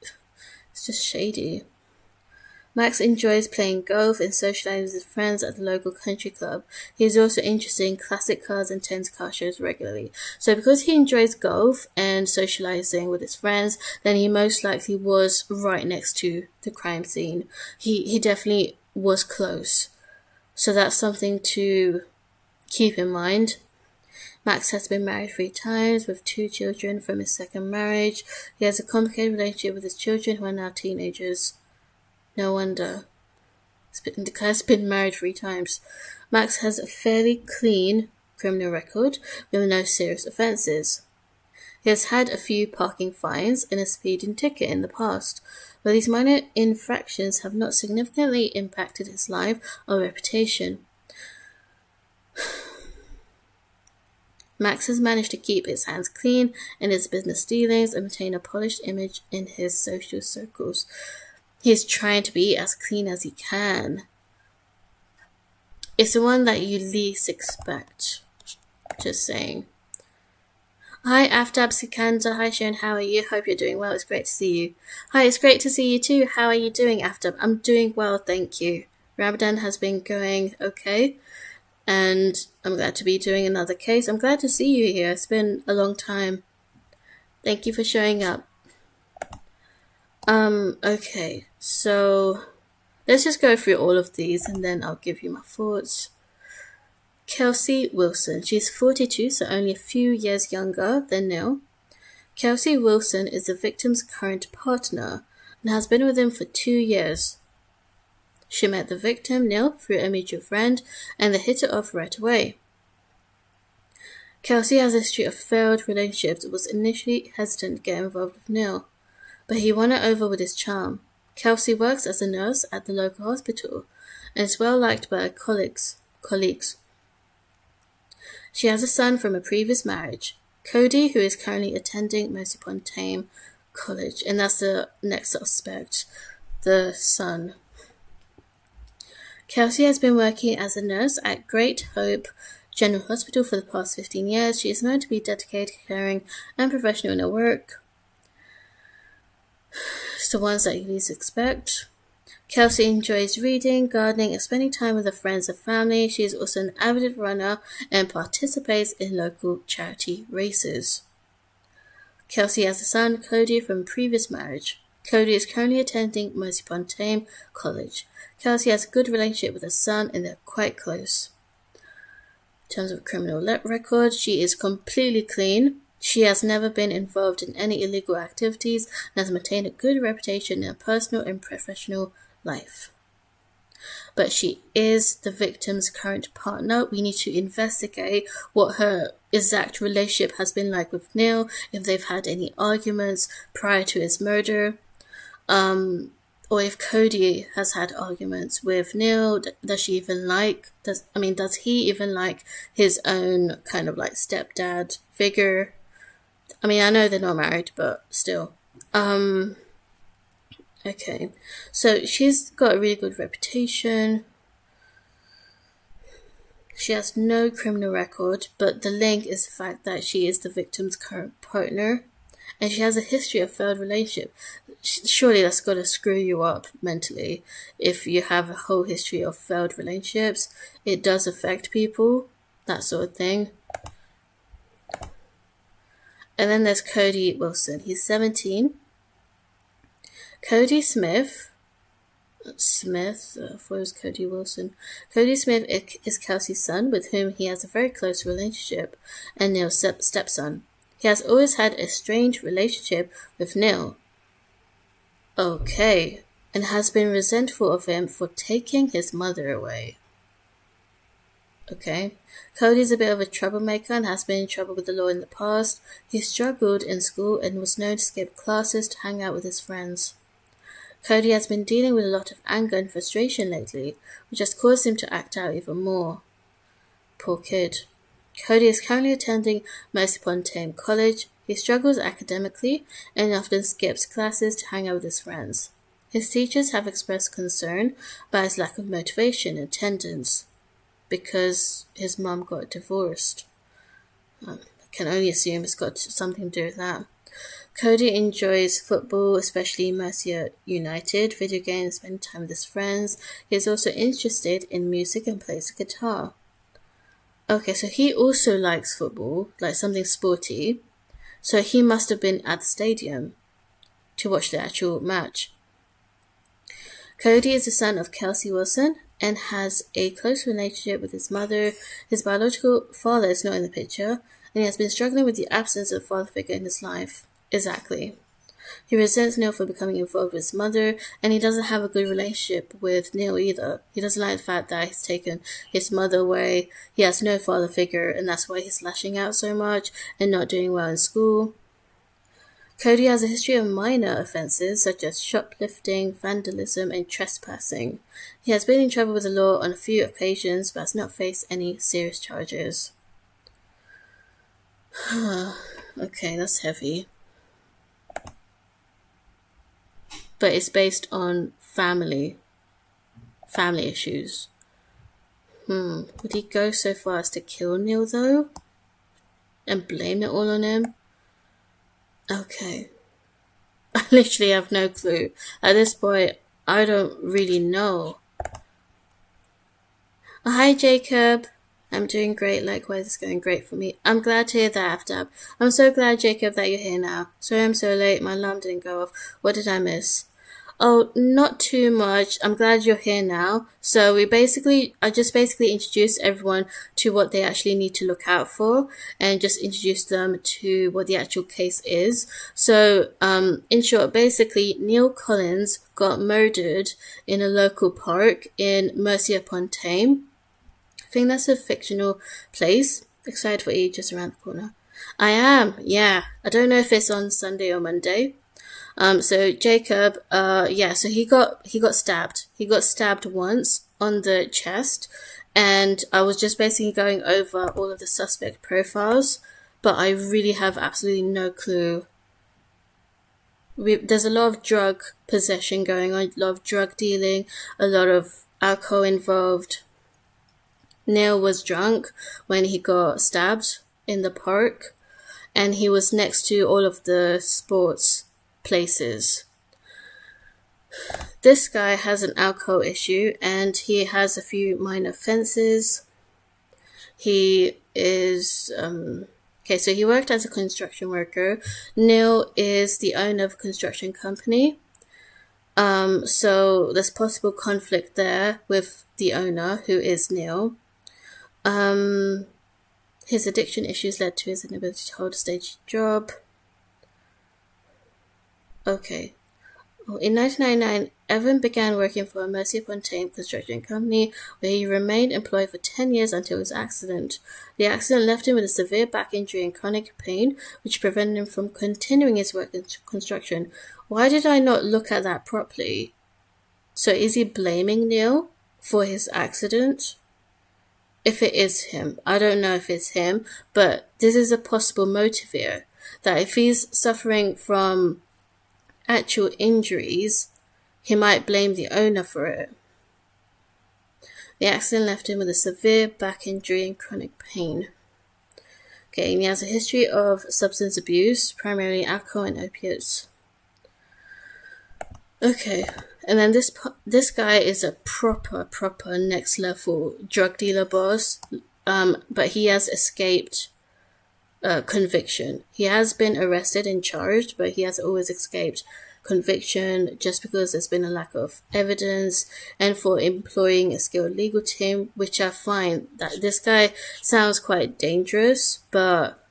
it's just shady. Max enjoys playing golf and socializing with his friends at the local country club. He is also interested in classic cars and attends car shows regularly. So because he enjoys golf and socializing with his friends, then he most likely was right next to the crime scene. He definitely was close. So that's something to keep in mind. Max has been married 3 times with 2 children from his second marriage. He has a complicated relationship with his children who are now teenagers. No wonder. The guy's been married 3 times. Max has a fairly clean criminal record with no serious offences. He has had a few parking fines and a speeding ticket in the past, but these minor infractions have not significantly impacted his life or reputation. Max has managed to keep his hands clean in his business dealings and maintain a polished image in his social circles. He's trying to be as clean as he can. It's the one that you least expect. Just saying. Hi, Aftab Sikandar. Hi, Sharon. How are you? Hope you're doing well. It's great to see you. Hi, it's great to see you too. How are you doing, Aftab? I'm doing well, thank you. Ramadan has been going okay, and I'm glad to be doing another case. I'm glad to see you here. It's been a long time. Thank you for showing up. Okay, so let's just go through all of these and then I'll give you my thoughts. Kelsey Wilson. She's 42, so only a few years younger than Neil. Kelsey Wilson is the victim's current partner and has been with him for 2 years. She met the victim, Neil, through a mutual friend, and they hit it off right away. Kelsey has a history of failed relationships and was initially hesitant to get involved with Neil, but he won her over with his charm. Kelsey works as a nurse at the local hospital and is well liked by her colleagues. She has a son from a previous marriage, Cody, who is currently attending Mercia-upon-Tame College, and that's the next suspect, the son. Kelsey has been working as a nurse at Great Hope General Hospital for the past 15 years. She is known to be dedicated, caring, and professional in her work. It's the ones that you least expect. Kelsey enjoys reading, gardening, and spending time with her friends and family. She is also an avid runner and participates in local charity races. Kelsey has a son, Cody, from a previous marriage. Cody is currently attending Mercia-upon-Tame College. Kelsey has a good relationship with her son and they're quite close. In terms of criminal record, she is completely clean. She has never been involved in any illegal activities and has maintained a good reputation in her personal and professional life. But she is the victim's current partner. We need to investigate what her exact relationship has been like with Neil, if they've had any arguments prior to his murder, or if Cody has had arguments with Neil. Does he even like his own kind of like stepdad figure? I mean, I know they're not married, but still. Okay, so she's got a really good reputation. She has no criminal record, but the link is the fact that she is the victim's current partner, and she has a history of failed relationship. Surely that's got to screw you up mentally. If you have a whole history of failed relationships, it does affect people, that sort of thing. And then there's Cody Wilson. He's 17. Cody Smith, I thought it was Cody Wilson. Cody Smith is Kelsey's son, with whom he has a very close relationship, and Neil's stepson. He has always had a strange relationship with Neil. Okay, and has been resentful of him for taking his mother away. Okay, Cody's a bit of a troublemaker and has been in trouble with the law in the past. He struggled in school and was known to skip classes to hang out with his friends. Cody has been dealing with a lot of anger and frustration lately, which has caused him to act out even more. Poor kid. Cody is currently attending Mercia-upon-Tame College. He struggles academically and often skips classes to hang out with his friends. His teachers have expressed concern about his lack of motivation and attendance because his mum got divorced. I can only assume it's got something to do with that. Cody enjoys football, especially Mercia United, video games, spending time with his friends. He is also interested in music and plays the guitar. Okay, so he also likes football, like something sporty. So he must have been at the stadium to watch the actual match. Cody is the son of Kelsey Wilson and has a close relationship with his mother. His biological father is not in the picture, and he has been struggling with the absence of a father figure in his life. Exactly. He resents Neil for becoming involved with his mother, and he doesn't have a good relationship with Neil either. He doesn't like the fact that he's taken his mother away. He has no father figure, and that's why he's lashing out so much and not doing well in school. Cody has a history of minor offences such as shoplifting, vandalism, and trespassing. He has been in trouble with the law on a few occasions but has not faced any serious charges. Okay, that's heavy. But it's based on family issues. Would he go so far as to kill Neil though? And blame it all on him? Okay. I literally have no clue. At this point, I don't really know. Oh, hi Jacob. I'm doing great. Likewise, it's going great for me. I'm glad to hear that, Aftab. I'm so glad, Jacob, that you're here now. Sorry I'm so late. My alarm didn't go off. What did I miss? Oh, not too much. I'm glad you're here now. So I just basically introduced everyone to what they actually need to look out for and just introduced them to what the actual case is. So, in short, basically, Neil Collins got murdered in a local park in Mercia-upon-Tame. I think that's a fictional place. Excited for you, just around the corner. I am, yeah. I don't know if it's on Sunday or Monday. So Jacob, so he got stabbed. He got stabbed once on the chest, and I was just basically going over all of the suspect profiles, but I really have absolutely no clue. There's a lot of drug possession going on, a lot of drug dealing, a lot of alcohol involved. Neil was drunk when he got stabbed in the park, and he was next to all of the sports places. This guy has an alcohol issue and he has a few minor offences. He is so he worked as a construction worker. Neil is the owner of a construction company. So there's possible conflict there with the owner, who is Neil. His addiction issues led to his inability to hold a steady job. Okay. In 1999, Evan began working for a Mercia-upon-Tame construction company where he remained employed for 10 years until his accident. The accident left him with a severe back injury and chronic pain, which prevented him from continuing his work in construction. Why did I not look at that properly? So is he blaming Neil for his accident? If it is him, I don't know if it's him, but this is a possible motive here. That if he's suffering from actual injuries, he might blame the owner for it. The accident left him with a severe back injury and chronic pain. Okay, and he has a history of substance abuse, primarily alcohol and opiates. Okay, and then this guy is a proper next level drug dealer boss, but he has escaped conviction. He has been arrested and charged, but he has always escaped conviction just because there's been a lack of evidence and for employing a skilled legal team, which I find that this guy sounds quite dangerous, but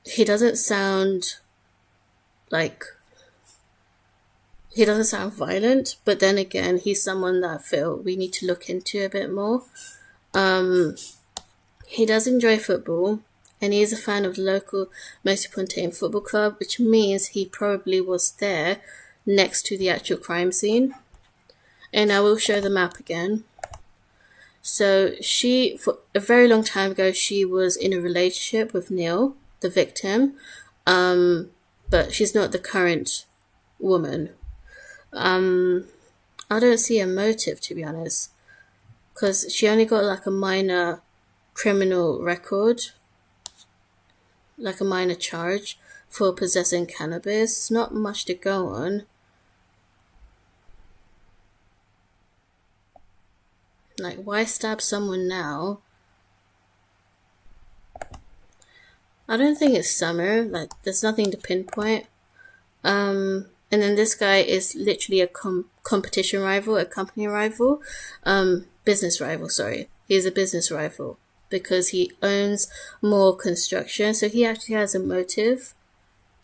he doesn't sound violent, but then again, he's someone that I feel we need to look into a bit more. He does enjoy football, and he is a fan of the local Mercia-upon-Tame football club, which means he probably was there next to the actual crime scene. And I will show the map again. So for a very long time ago, she was in a relationship with Neil, the victim, but she's not the current woman. I don't see a motive, to be honest, because she only got like a minor criminal record, like a minor charge for possessing cannabis. It's not much to go on. Like, why stab someone now? I don't think it's summer. Like, there's nothing to pinpoint. And then this guy is literally a competition rival, a company rival, business rival, sorry. He's a business rival because he owns more construction. So he actually has a motive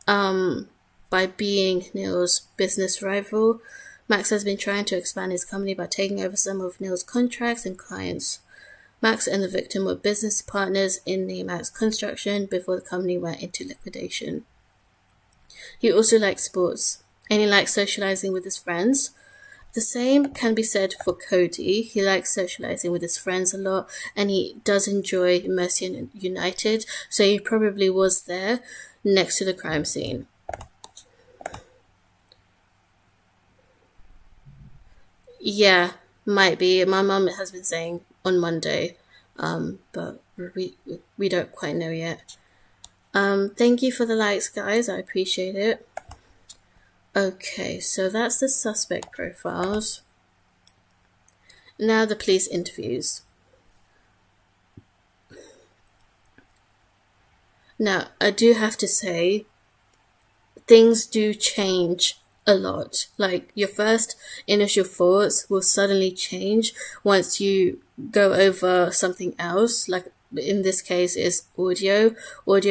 by being Neil's business rival. Max has been trying to expand his company by taking over some of Neil's contracts and clients. Max and the victim were business partners in the Max construction before the company went into liquidation. He also likes sports, and he likes socializing with his friends. The same can be said for Cody. He likes socializing with his friends a lot, and he does enjoy Mercia United, so he probably was there next to the crime scene. Yeah, might be. My mum has been saying on Monday, but we don't quite know yet. Thank you for the likes, guys. I appreciate it. Okay, so that's the suspect profiles. Now the police interviews. Now, I do have to say, things do change a lot. Like, your first initial thoughts will suddenly change once you go over something else. Like, in this case, is audio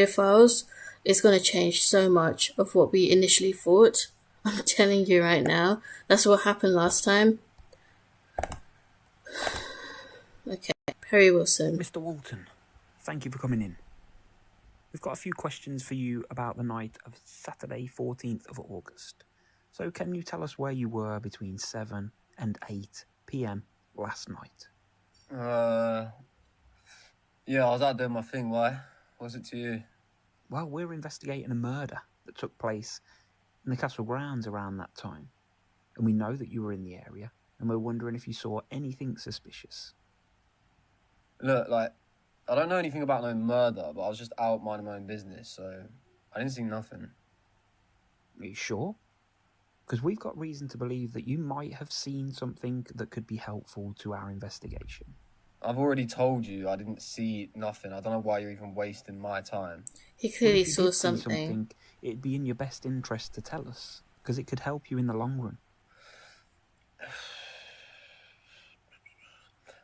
files. It's going to change so much of what we initially thought. I'm telling you right now. That's what happened last time. Okay, Perry Wilson. Mr. Walton, thank you for coming in. We've got a few questions for you about the night of Saturday, 14th of August. So can you tell us where you were between 7 and 8 p.m. last night? Yeah, I was out doing my thing. Why? What's it to you? Well, we're investigating a murder that took place in the castle grounds around that time. And we know that you were in the area, and we're wondering if you saw anything suspicious. Look, like, I don't know anything about no murder, but I was just out minding my own business, so I didn't see nothing. Are you sure? Because we've got reason to believe that you might have seen something that could be helpful to our investigation. I've already told you I didn't see nothing. I don't know why you're even wasting my time. He clearly If you saw did see something. it'd be in your best interest to tell us, because it could help you in the long run.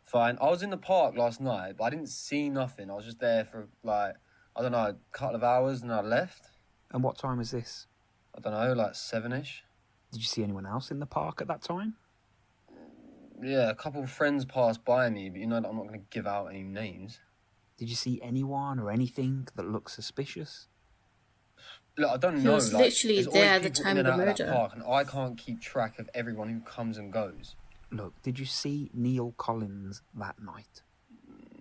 Fine, I was in the park last night, but I didn't see nothing. I was just there for, like, I don't know, a couple of hours, and I left. And what time was this? I don't know, like 7-ish. Did you see anyone else in the park at that time? Yeah, a couple of friends passed by me, but you know that I'm not going to give out any names. Did you see anyone or anything that looked suspicious? Look, I don't know. He was like, literally there's there always at the people time in of and the out that murder. park, and I can't keep track of everyone who comes and goes. Look, did you see Neil Collins that night?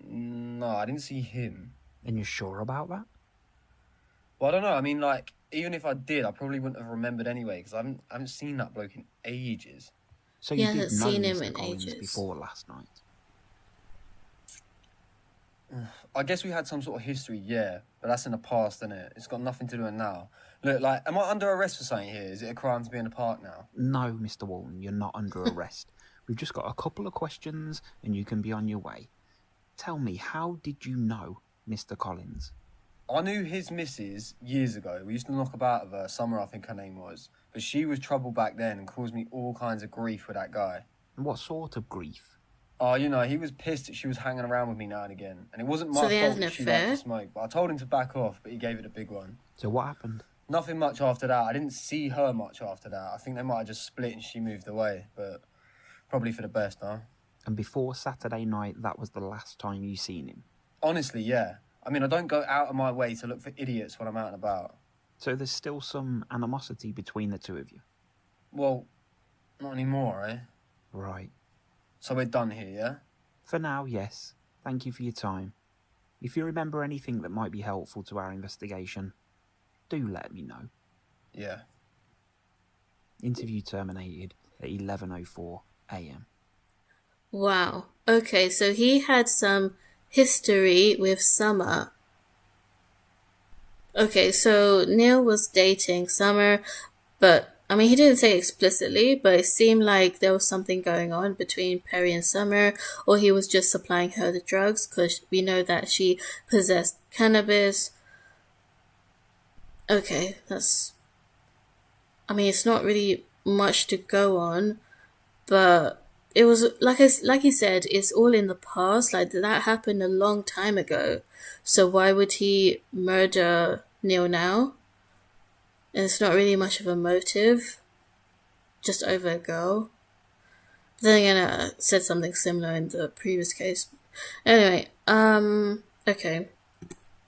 No, I didn't see him. And you're sure about that? Well, I don't know. I mean, like, even if I did, I probably wouldn't have remembered anyway, because I haven't seen that bloke in ages. So He you hasn't did know seen him Mr. in Collins ages. before last night? I guess we had some sort of history, yeah, but that's in the past, isn't it? It's got nothing to do with now. Look, like, am I under arrest for something here? Is it a crime to be in the park now? No, Mr. Walton, you're not under arrest. We've just got a couple of questions and you can be on your way. Tell me, how did you know Mr. Collins? I knew his missus years ago. We used to knock about with her, Summer I think her name was. But she was trouble back then and caused me all kinds of grief with that guy. And what sort of grief? Oh, you know, he was pissed that she was hanging around with me now and again. And it wasn't my So they had fault an that she liked affair? to smoke. But I told him to back off, but he gave it a big one. So what happened? Nothing much after that. I didn't see her much after that. I think they might have just split and she moved away. But probably for the best, huh? And before Saturday night, that was the last time you seen him? Honestly, yeah. I mean, I don't go out of my way to look for idiots when I'm out and about. So there's still some animosity between the two of you? Well, not anymore, eh? Right. So we're done here, yeah? For now, yes. Thank you for your time. If you remember anything that might be helpful to our investigation, do let me know. Yeah. Interview terminated at 11:04 a.m. Wow. Okay, so he had some history with Summer. Okay, so Neil was dating Summer, but I mean, he didn't say explicitly, but it seemed like there was something going on between Perry and Summer, or he was just supplying her the drugs, because we know that she possessed cannabis. Okay, that's... I mean, it's not really much to go on, but it was, like you said, it's all in the past. Like, that happened a long time ago. So why would he murder Neil now? And it's not really much of a motive, just over a girl. But then again, I said something similar in the previous case. Anyway, okay.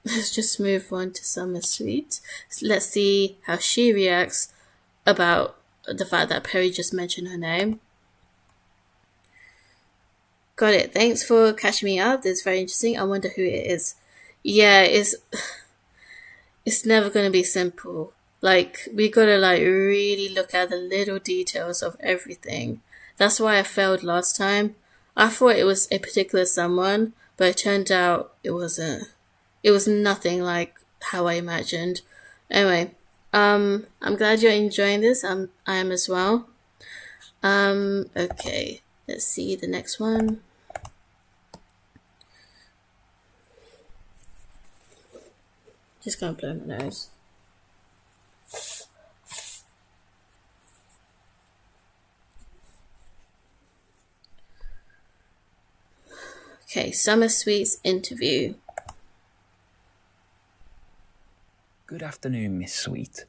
let's just move on to Summer Sweet. Let's see how she reacts about the fact that Perry just mentioned her name. Got it. Thanks for catching me up. This is very interesting. I wonder who it is. Yeah, it's never gonna be simple. Like, we gotta really look at the little details of everything. That's why I failed last time. I thought it was a particular someone, but it turned out it wasn't. It was nothing like how I imagined. Anyway, I'm glad you're enjoying this. I am as well. Okay, let's see the next one. Just gonna blow my nose. Okay, Summer Sweet's interview. Good afternoon, Miss Sweet.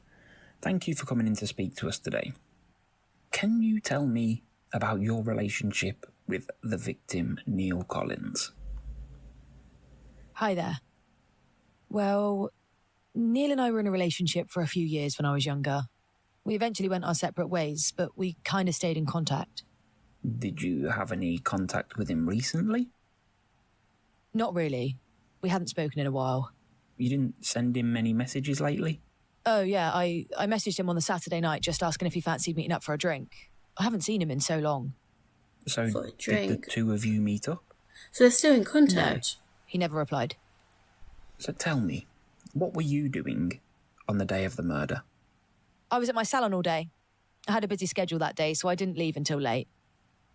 Thank you for coming in to speak to us today. Can you tell me about your relationship with the victim, Neil Collins? Hi there. Well, Neil and I were in a relationship for a few years when I was younger. We eventually went our separate ways, but we kind of stayed in contact. Did you have any contact with him recently? Not really. We hadn't spoken in a while. You didn't send him many messages lately? Oh, yeah, I messaged him on the Saturday night just asking if he fancied meeting up for a drink. I haven't seen him in so long. So For a did drink. the two of you meet up? So they're still in contact? He never replied. So tell me, what were you doing on the day of the murder? I was at my salon all day. I had a busy schedule that day, so I didn't leave until late.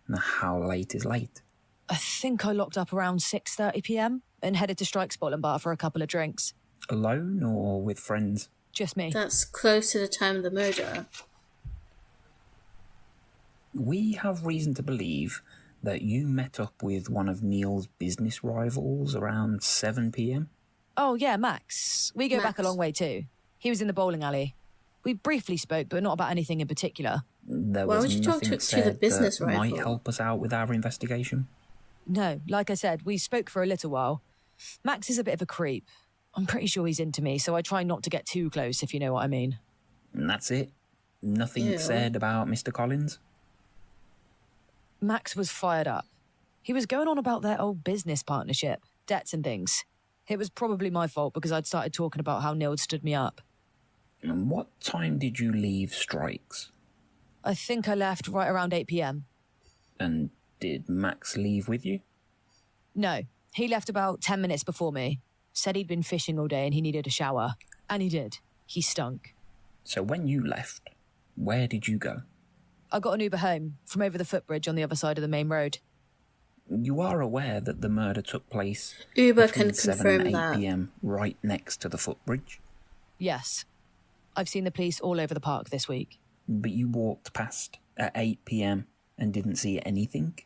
Now, how late is late? I think I locked up around 6:30 p.m. and headed to Strike Spot and Bar for a couple of drinks. Alone or with friends? Just me. That's close to the time of the murder. We have reason to believe that you met up with one of Neil's business rivals around 7 p.m. Oh, yeah, Max. We go back a Max. long way too. He was in the bowling alley. We briefly spoke, but not about anything in particular. There Why was would you talk nothing to the said business that might rival? help us out with our investigation. No, like I said, we spoke for a little while. Max is a bit of a creep. I'm pretty sure he's into me, so I try not to get too close, if you know what I mean. And that's it? Nothing Ew. said about Mr. Collins? Max was fired up. He was going on about their old business partnership, debts and things. It was probably my fault because I'd started talking about how Neil stood me up. And what time did you leave Strikes? I think I left right around 8 p.m. And did Max leave with you? No, he left about 10 minutes before me. Said he'd been fishing all day and he needed a shower. And he did. He stunk. So when you left, where did you go? I got an Uber home from over the footbridge on the other side of the main road. You are aware that the murder took place Uber between can 7 confirm and 8 that. p.m. right next to the footbridge? Yes. I've seen the police all over the park this week. But you walked past at 8 p.m. and didn't see anything?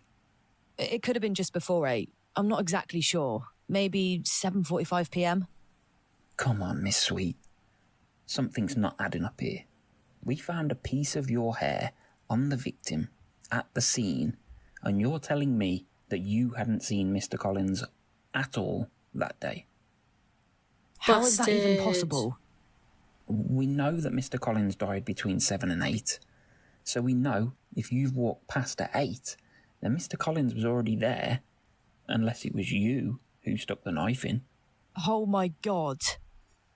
It could have been just before 8. I'm not exactly sure. Maybe 7:45 p.m. Come on, Miss Sweet. Something's not adding up here. We found a piece of your hair on the victim at the scene, and you're telling me that you hadn't seen Mr. Collins at all that day. How is that even Busted. possible? We know that Mr. Collins died between 7 and 8, so we know if you've walked past at 8, then Mr. Collins was already there, unless it was you who stuck the knife in. Oh my God.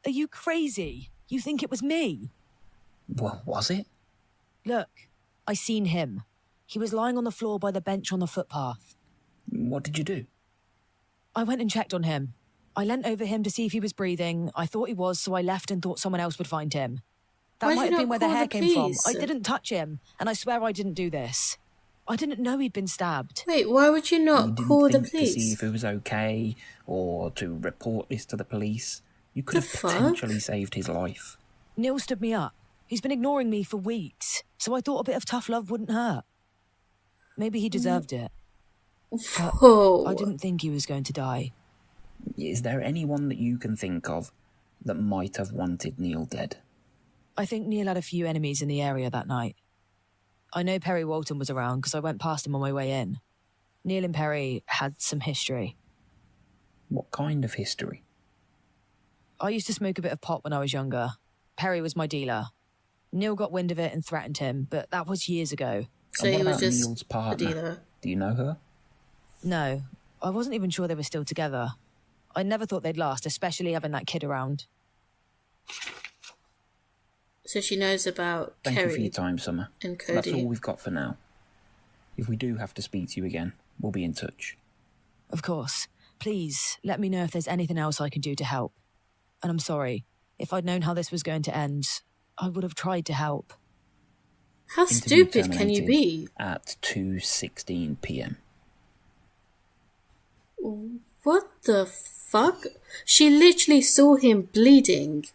Are you crazy? You think it was me? Well, was it? Look, I seen him. He was lying on the floor by the bench on the footpath. What did you do? I went and checked on him. I leant over him to see if he was breathing. I thought he was, so I left and thought someone else would find him. That Why'd might you have been not where the call hair the came from. police? I didn't touch him, and I swear I didn't do this. I didn't know he'd been stabbed. Wait, why would you not You didn't call the think to see police? if it was okay or to report this to the police? You could The have fuck? potentially saved his life. Neil stood me up. He's been ignoring me for weeks, so I thought a bit of tough love wouldn't hurt. Maybe he deserved it. Whoa. I didn't think he was going to die. Is there anyone that you can think of that might have wanted Neil dead? I think Neil had a few enemies in the area that night. I know Perry Walton was around because I went past him on my way in. Neil and Perry had some history. What kind of history? I used to smoke a bit of pot when I was younger. Perry was my dealer. Neil got wind of it and threatened him, but that was years ago. So And he what was about just Neil's a partner? dealer. Do you know her? No, I wasn't even sure they were still together. I never thought they'd last, especially having that kid around. So she knows about Thank you for Kerry your time, Summer. and Cody. That's all we've got for now. If we do have to speak to you again, we'll be in touch. Of course. Please, let me know if there's anything else I can do to help. And I'm sorry. If I'd known how this was going to end, I would have tried to help. How Interview stupid can you be? At 2:16 p.m. What the fuck? She literally saw him bleeding.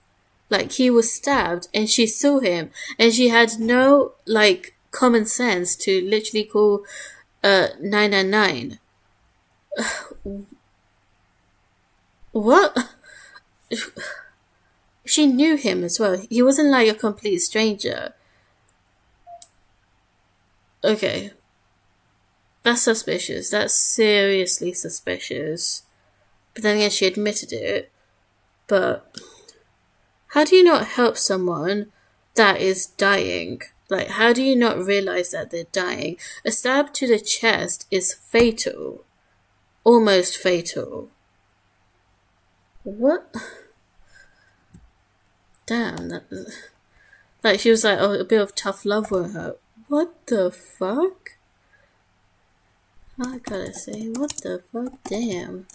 Like, he was stabbed and she saw him. And she had no, like, common sense to literally call 999. What? She knew him as well. He wasn't like a complete stranger. Okay. That's suspicious. That's seriously suspicious. But then again, she admitted it. But how do you not help someone that is dying? Like, how do you not realize that they're dying? A stab to the chest is fatal. Almost fatal. What? Damn. Like, she was like, oh, a bit of tough love with her. What the fuck? I gotta say, what the fuck? Damn.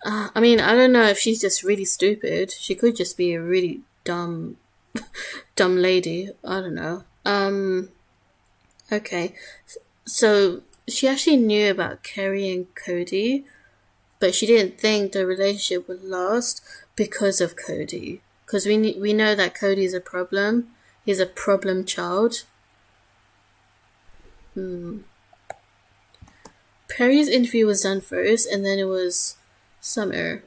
I mean, I don't know if she's just really stupid. She could just be a really dumb lady. I don't know. Okay. So, she actually knew about Kerry and Cody, but she didn't think the relationship would last because of Cody. Because we know that Cody's a problem. He's a problem child. Perry's interview was done first, and then it was Summer.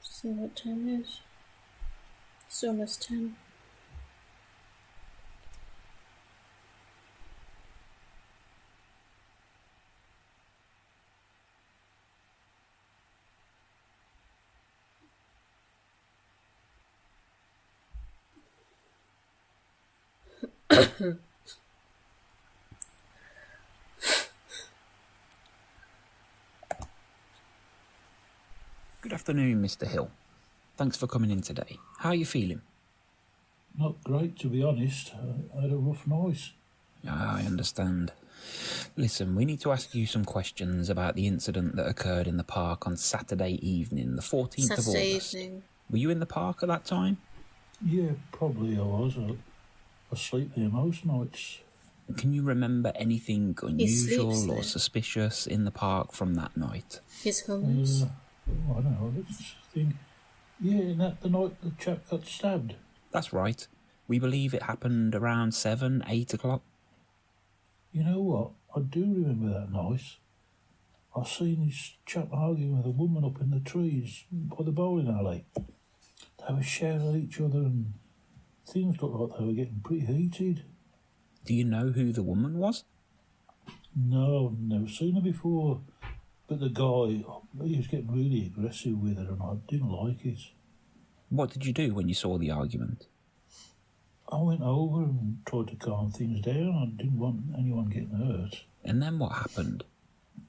See what time it is. It's almost 10. Good afternoon, Mr. Hill. Thanks for coming in today. How are you feeling? Not great, to be honest. I had a rough night. I understand. Listen, we need to ask you some questions about the incident that occurred in the park on Saturday evening, the 14th of August. Evening. Were you in the park at that time? Yeah, probably I was. I sleep there most nights. Can you remember anything sleeps unusual or there. suspicious in the park from that night? He's homeless. I don't know, let's think. Yeah, the night the chap got stabbed. That's right. We believe it happened around 7, 8 o'clock. You know what? I do remember that night. I seen this chap arguing with a woman up in the trees by the bowling alley. They were shouting at each other and things looked like they were getting pretty heated. Do you know who the woman was? No, I've never seen her before. But the guy, he was getting really aggressive with her and I didn't like it. What did you do when you saw the argument? I went over and tried to calm things down. I didn't want anyone getting hurt. And then what happened?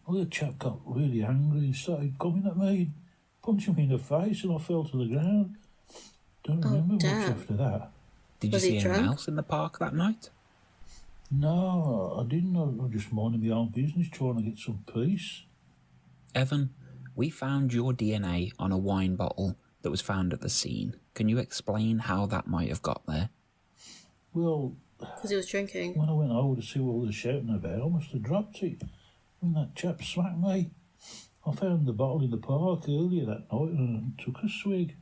Well, the chap got really angry and started coming at me, punching me in the face, and I fell to the ground. Don't remember much after that. Did you Was he see anyone drunk? else in the park that night? No, I didn't. I was just minding my own business, trying to get some peace. Evan, we found your DNA on a wine bottle that was found at the scene. Can you explain how that might have got there? Well, Because he was drinking. when I went over to see what they were shouting about, I must have dropped it. When that chap smacked me, I found the bottle in the park earlier that night and took a swig.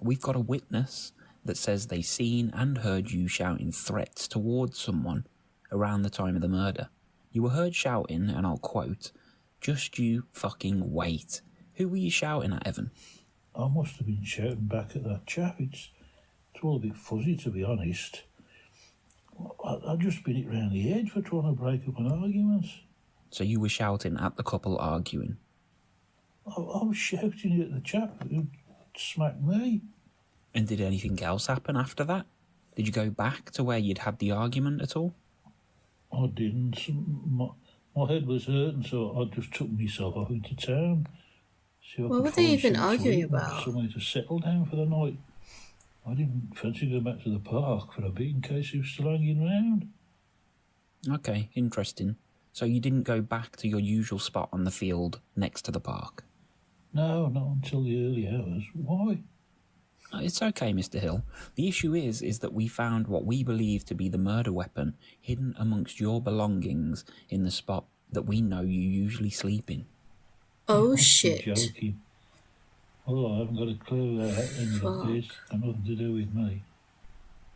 We've got a witness that says they seen and heard you shouting threats towards someone around the time of the murder. You were heard shouting, and I'll quote, "Just you fucking wait." Who were you shouting at, Evan? I must have been shouting back at that chap. It's all a bit fuzzy, to be honest. I'd just been it round the edge for trying to break up an argument. So you were shouting at the couple arguing? I was shouting at the chap who smacked me. And did anything else happen after that? Did you go back to where you'd had the argument at all? I didn't. My head was hurting, so I just took myself off into town. What were they even arguing about? Somewhere to settle down for the night. I didn't fancy going back to the park for a bit in case he was still hanging around. Okay, interesting. So you didn't go back to your usual spot on the field next to the park? No, not until the early hours. Why? It's okay, Mr. Hill. The issue is that we found what we believe to be the murder weapon hidden amongst your belongings in the spot that we know you usually sleep in. Oh, You're shit. Joking. Well, I haven't got a clue how any of this got nothing to do with me.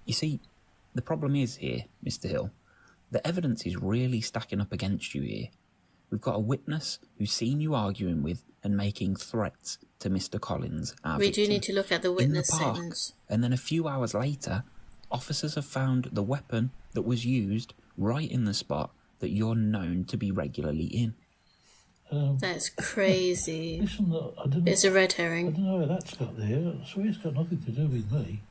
You see, the problem is here, Mr. Hill, the evidence is really stacking up against you here. We've got a witness who's seen you arguing with and making threats to Mr. Collins, our We victim, do need to look at the witness in the park. statements. And then a few hours later, officers have found the weapon that was used right in the spot that you're known to be regularly in. That's crazy. Listen, I don't know. It's a red I herring. don't know how that's got there. I swear it's got nothing to do with me.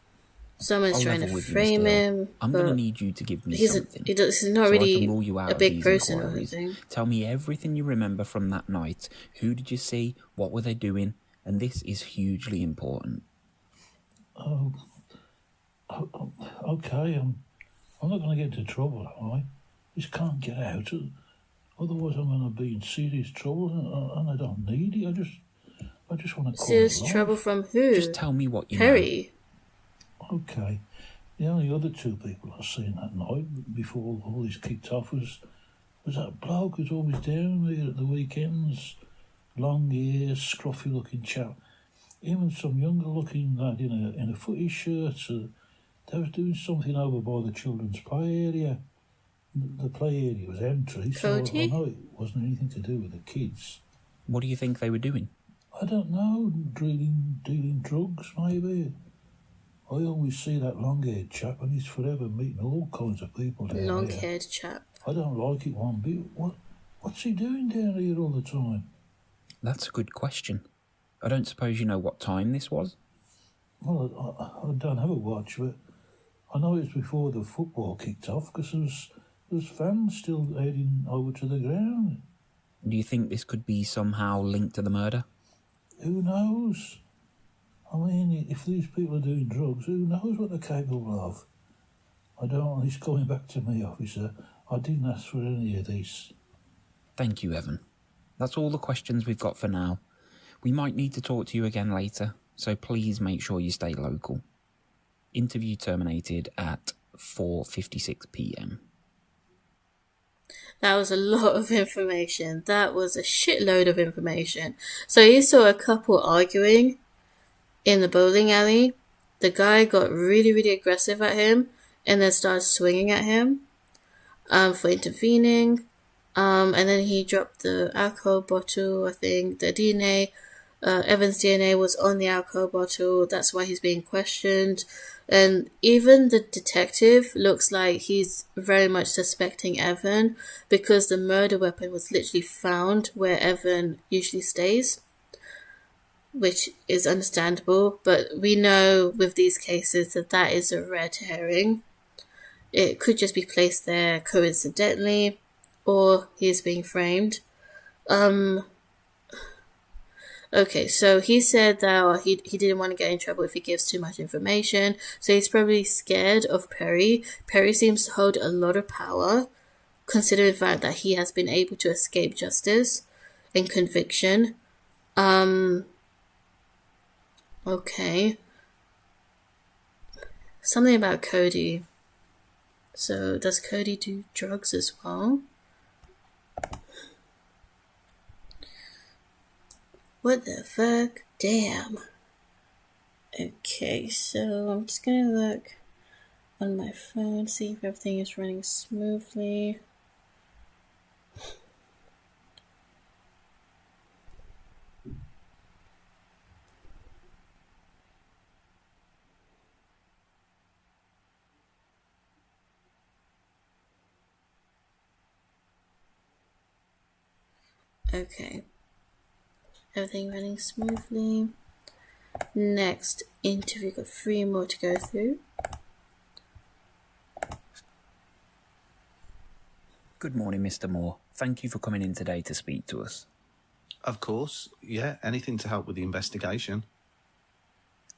Someone's I'll trying level to with you, frame Mr. Hill. him. I'm going to need you to give me something. He's not so really I can rule you out a of big these person or inquiries. anything. Tell me everything you remember from that night. Who did you see? What were they doing? And this is hugely important. Okay, I'm not going to get into trouble, am I? Just can't get out. Otherwise, I'm going to be in serious trouble, and I don't need it. I just want to call Serious it life. trouble from who? Just tell me what you know. Perry. Okay. The only other two people I seen that night before all this kicked off was that bloke who's always down there at the weekends. Long hair, scruffy looking chap. Him and some younger looking lad in a footy shirt. They was doing something over by the children's play area. The play area was empty, so I know it wasn't anything to do with the kids. What do you think they were doing? I don't know, dealing drugs maybe. I always see that long-haired chap and he's forever meeting all kinds of people down there. Long-haired chap. I don't like it one bit. What's he doing down here all the time? That's a good question. I don't suppose you know what time this was? Well, I don't have a watch, but I know it's before the football kicked off because there's fans still heading over to the ground. Do you think this could be somehow linked to the murder? Who knows? I mean, if these people are doing drugs, who knows what they're capable of? I don't want this coming back to me, officer. I didn't ask for any of this. Thank you, Evan. That's all the questions we've got for now. We might need to talk to you again later, so please make sure you stay local. Interview terminated at 4:56 p.m. That was a lot of information. That was a shitload of information. So you saw a couple arguing in the bowling alley. The guy got really, really aggressive at him and then started swinging at him for intervening. And then he dropped the alcohol bottle, I think. The DNA, Evan's DNA was on the alcohol bottle. That's why he's being questioned. And even the detective looks like he's very much suspecting Evan because the murder weapon was literally found where Evan usually stays, which is understandable. But we know with these cases that is a red herring. It could just be placed there coincidentally, or he's being framed. Okay, so he said that he didn't want to get in trouble if he gives too much information, so he's probably scared of Perry. Perry seems to hold a lot of power, considering the fact that he has been able to escape justice and conviction. Okay. Something about Cody. So, does Cody do drugs as well? What the fuck? Damn. Okay, so I'm just gonna look on my phone, see if everything is running smoothly. Okay. Everything running smoothly. Next interview, got 3 more to go through. Good morning, Mr. Moore. Thank you for coming in today to speak to us. Of course, yeah, anything to help with the investigation.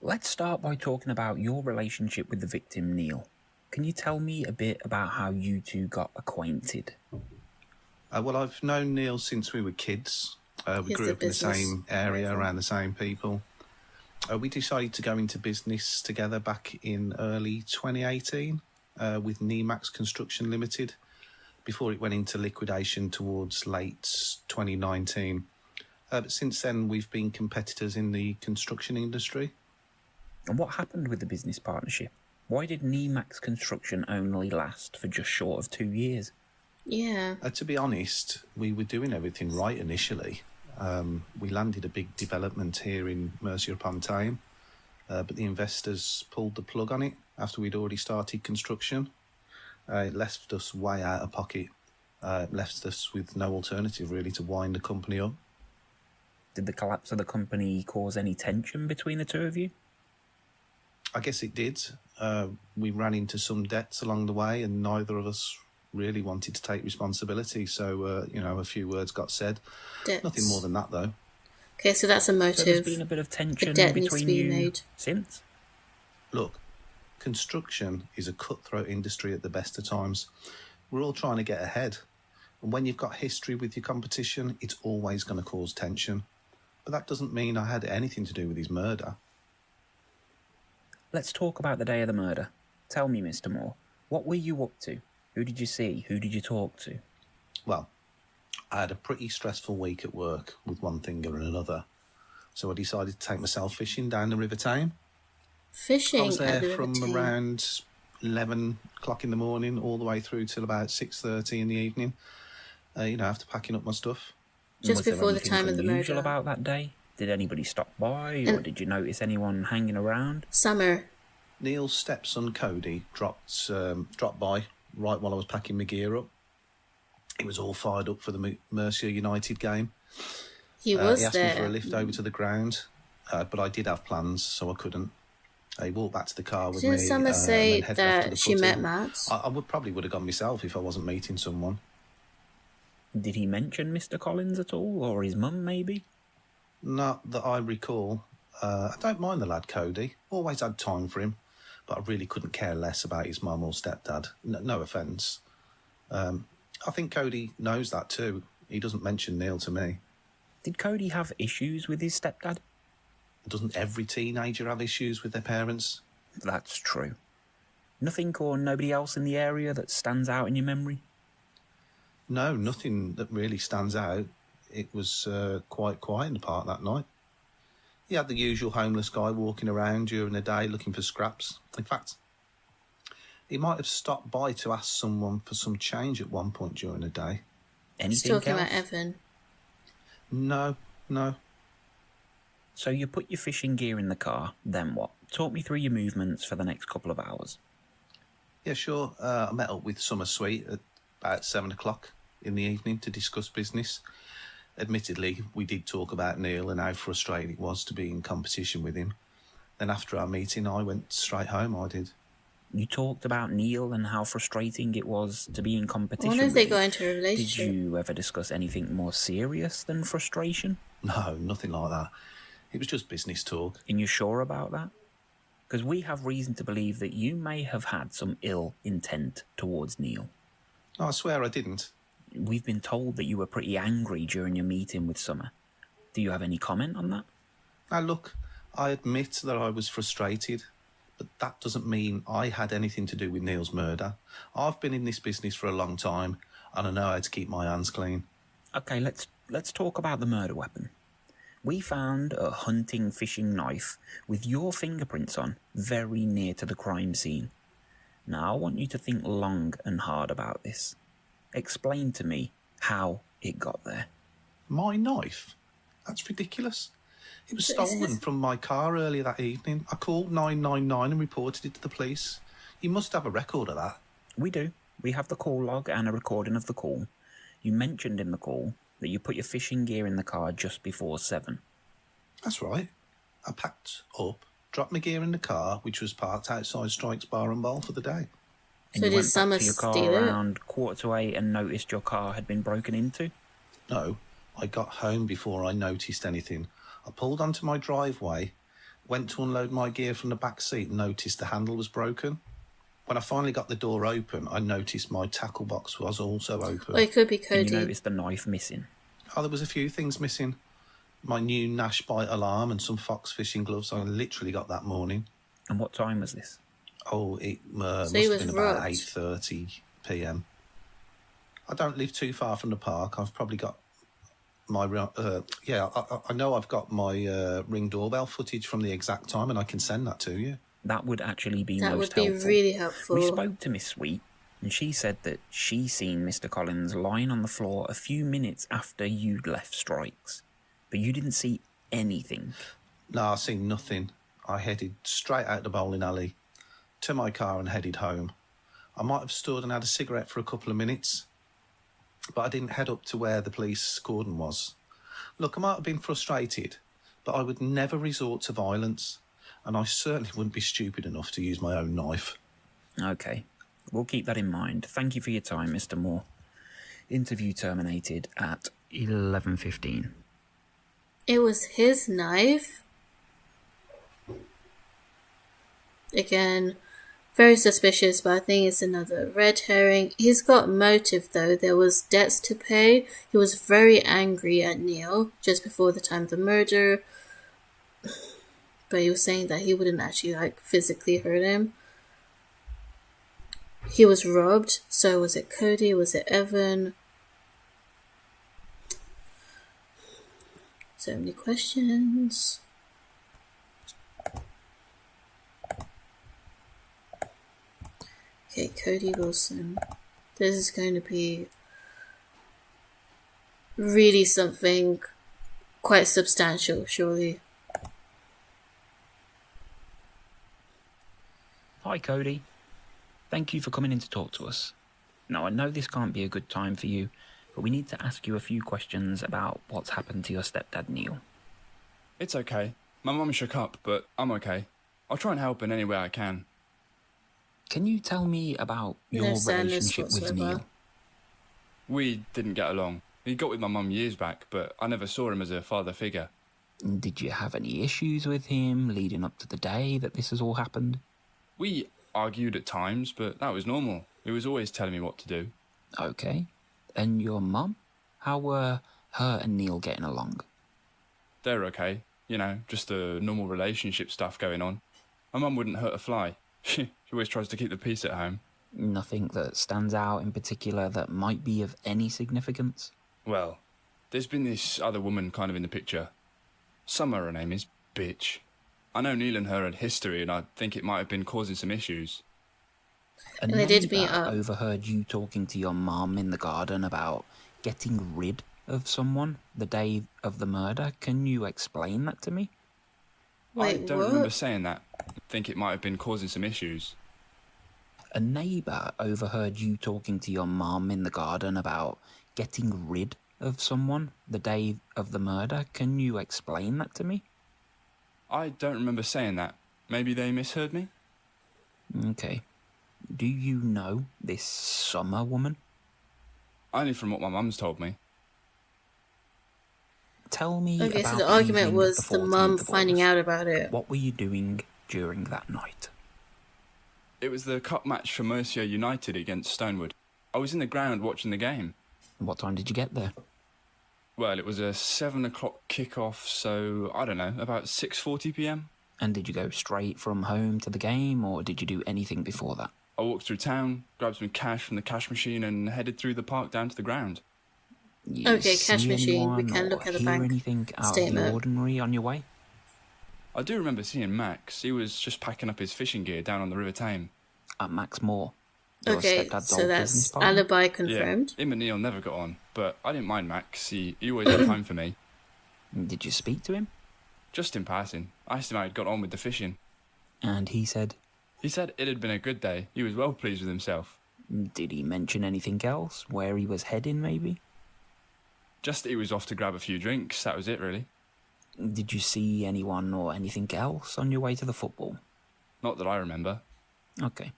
Let's start by talking about your relationship with the victim, Neil. Can you tell me a bit about how you two got acquainted? Well, I've known Neil since we were kids. We grew up in the same area, around the same people. We decided to go into business together back in early 2018 with Nemax Construction Limited, before it went into liquidation towards late 2019. But since then, we've been competitors in the construction industry. And what happened with the business partnership? Why did Nemax Construction only last for just short of 2 years? Yeah. To be honest, we were doing everything right initially. We landed a big development here in Mercia-upon-Tame, but the investors pulled the plug on it after we'd already started construction. It left us way out of pocket, left us with no alternative really to wind the company up. Did the collapse of the company cause any tension between the two of you? I guess it did. We ran into some debts along the way and neither of us really wanted to take responsibility, so a few words got said. Debts. Nothing more than that though. Okay, so that's a motive. So there's been a bit of tension between you since? Look, construction is a cutthroat industry at the best of times. We're all trying to get ahead, and when you've got history with your competition, it's always going to cause tension. But that doesn't mean I had anything to do with his murder. Let's talk about the day of the murder. Tell me, Mr. Moore, what were you up to? Who did you see? Who did you talk to? Well, I had a pretty stressful week at work with one thing and another, so I decided to take myself fishing down the River Tame. Fishing? I was there from around 11 o'clock in the morning all the way through till about 6:30 in the evening, after packing up my stuff. Just before the time of the murder. Was there anything unusual about that day? Did anybody stop by, or did you notice anyone hanging around? Summer. Neil's stepson Cody dropped by right while I was packing my gear up. He was all fired up for the Mercia United game. He was he asked there. me for a lift over to the ground, but I did have plans, so I couldn't. He walked back to the car with me. Didn't Summer say that she met Matt? I probably would have gone myself if I wasn't meeting someone. Did he mention Mr. Collins at all, or his mum maybe? Not that I recall. I don't mind the lad Cody. Always had time for him, but I really couldn't care less about his mum or stepdad. No offence. I think Cody knows that too. He doesn't mention Neil to me. Did Cody have issues with his stepdad? Doesn't every teenager have issues with their parents? That's true. Nothing or nobody else in the area that stands out in your memory? No, nothing that really stands out. It was quite quiet in the park that night. You had the usual homeless guy walking around during the day looking for scraps. In fact, he might have stopped by to ask someone for some change at one point during the day. Anything talking else? about Evan. No. So you put your fishing gear in the car, then what? Talk me through your movements for the next couple of hours. Yeah, sure. I met up with Summer Sweet at about 7 o'clock in the evening to discuss business. Admittedly, we did talk about Neil and how frustrating it was to be in competition with him. Then after our meeting, I went straight home, I did. You talked about Neil and how frustrating it was to be in competition. I wonder if they got into a relationship. Did you ever discuss anything more serious than frustration? No, nothing like that. It was just business talk. And you're sure about that? Because we have reason to believe that you may have had some ill intent towards Neil. No, I swear I didn't. We've been told that you were pretty angry during your meeting with Summer. Do you have any comment on that? Now look, I admit that I was frustrated, but that doesn't mean I had anything to do with Neil's murder. I've been in this business for a long time, and I know how to keep my hands clean. Okay, let's talk about the murder weapon. We found a hunting fishing knife with your fingerprints on very near to the crime scene. Now I want you to think long and hard about this. Explain to me how it got there. My knife? That's ridiculous. It was stolen from my car earlier that evening. I called 999 and reported it to the police. You must have a record of that. We do. We have the call log and a recording of the call. You mentioned in the call that you put your fishing gear in the car just before 7. That's right. I packed up, dropped my gear in the car, which was parked outside Strike's Bar and Bowl for the day. And So you went did back Summer to your car steal it? around 7:45 and noticed your car had been broken into? No, I got home before I noticed anything. I pulled onto my driveway, went to unload my gear from the back seat and noticed the handle was broken. When I finally got the door open, I noticed my tackle box was also open. Or it could be And Cody. you noticed the knife missing. Oh, there was a few things missing. My new Nash Bite alarm and some fox fishing gloves I literally got that morning. And what time was this? Oh, it must he have was been about robbed. 8:30 p.m. I don't live too far from the park. I've probably got my... I know I've got my Ring doorbell footage from the exact time and I can send that to you. That would actually be That most would be helpful. really helpful. We spoke to Miss Sweet, and she said that she seen Mr. Collins lying on the floor a few minutes after you'd left Strikes, but you didn't see anything. No, I seen nothing. I headed straight out the bowling alley to my car and headed home. I might have stood and had a cigarette for a couple of minutes, but I didn't head up to where the police cordon was. Look, I might have been frustrated, but I would never resort to violence, and I certainly wouldn't be stupid enough to use my own knife. Okay, we'll keep that in mind. Thank you for your time, Mr. Moore. Interview terminated at 11:15. It was his knife. Again, very suspicious, but I think it's another red herring. He's got motive though. There was debts to pay. He was very angry at Neil just before the time of the murder. But he was saying that he wouldn't actually physically hurt him. He was robbed. So was it Cody? Was it Evan? So many questions. Okay, Cody Wilson. This is going to be really something quite substantial, surely. Hi, Cody. Thank you for coming in to talk to us. Now, I know this can't be a good time for you, but we need to ask you a few questions about what's happened to your stepdad, Neil. It's okay. My mum shook up, but I'm okay. I'll try and help in any way I can. Can you tell me about your No sadness relationship with whatsoever. Neil? We didn't get along. He got with my mum years back, but I never saw him as a father figure. Did you have any issues with him leading up to the day that this has all happened? We argued at times, but that was normal. He was always telling me what to do. Okay. And your mum? How were her and Neil getting along? They're okay. You know, just the normal relationship stuff going on. My mum wouldn't hurt a fly. She always tries to keep the peace at home. Nothing that stands out in particular that might be of any significance? Well, there's been this other woman kind of in the picture. Summer, her name is, bitch. I know Neil and her had history, and I think it might have been causing some issues. A And they did neighbour meet up. overheard you talking to your mum in the garden about getting rid of someone the day of the murder. Can you explain that to me? I Wait, don't what? remember saying that. I think it might have been causing some issues. A neighbour overheard you talking to your mum in the garden about getting rid of someone the day of the murder. Can you explain that to me? I don't remember saying that. Maybe they misheard me? Okay. Do you know this Summer woman? Only from what my mum's told me. Tell me Okay, about so the argument evening was of the 14th mum of finding August. out about it. What were you doing during that night? It was the cup match for Mercia United against Stonewood. I was in the ground watching the game. What time did you get there? Well, it was a 7 o'clock kick-off, so, I don't know, about 6:40 p.m. And did you go straight from home to the game, or did you do anything before that? I walked through town, grabbed some cash from the cash machine and headed through the park down to the ground. You Okay, see cash machine. We anyone can or look at the hear bank anything out of statement. the ordinary on your way? I do remember seeing Max. He was just packing up his fishing gear down on the River Tame. Max Moore. Your Okay, stepdad's so old business that's partner? alibi confirmed. Yeah, him and Neil never got on, but I didn't mind Max. He always had time for me. Did you speak to him? Just in passing. I asked him how he'd got on with the fishing. And he said, He said it had been a good day. He was well pleased with himself. did he mention anything else? Where he was heading, maybe? Just he was off to grab a few drinks, that was it really. Did you see anyone or anything else on your way to the football? Not that I remember. Okay.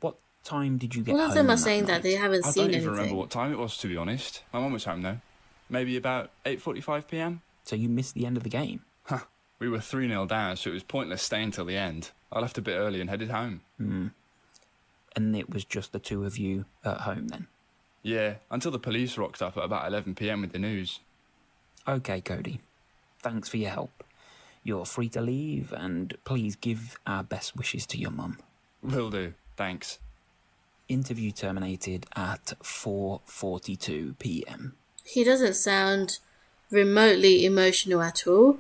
What time did you get All home of them are that saying that night? they haven't I seen don't even anything. remember what time it was, to be honest. My mum was home though. Maybe about 8:45 p.m. So you missed the end of the game? Huh. We were 3-0 down, so it was pointless staying till the end. I left a bit early and headed home. And it was just the two of you at home then? Yeah, until the police rocked up at about 11 p.m. with the news. Okay, Cody. Thanks for your help. You're free to leave, and please give our best wishes to your mum. Will do, thanks. Interview terminated at 4:42 p.m. He doesn't sound remotely emotional at all.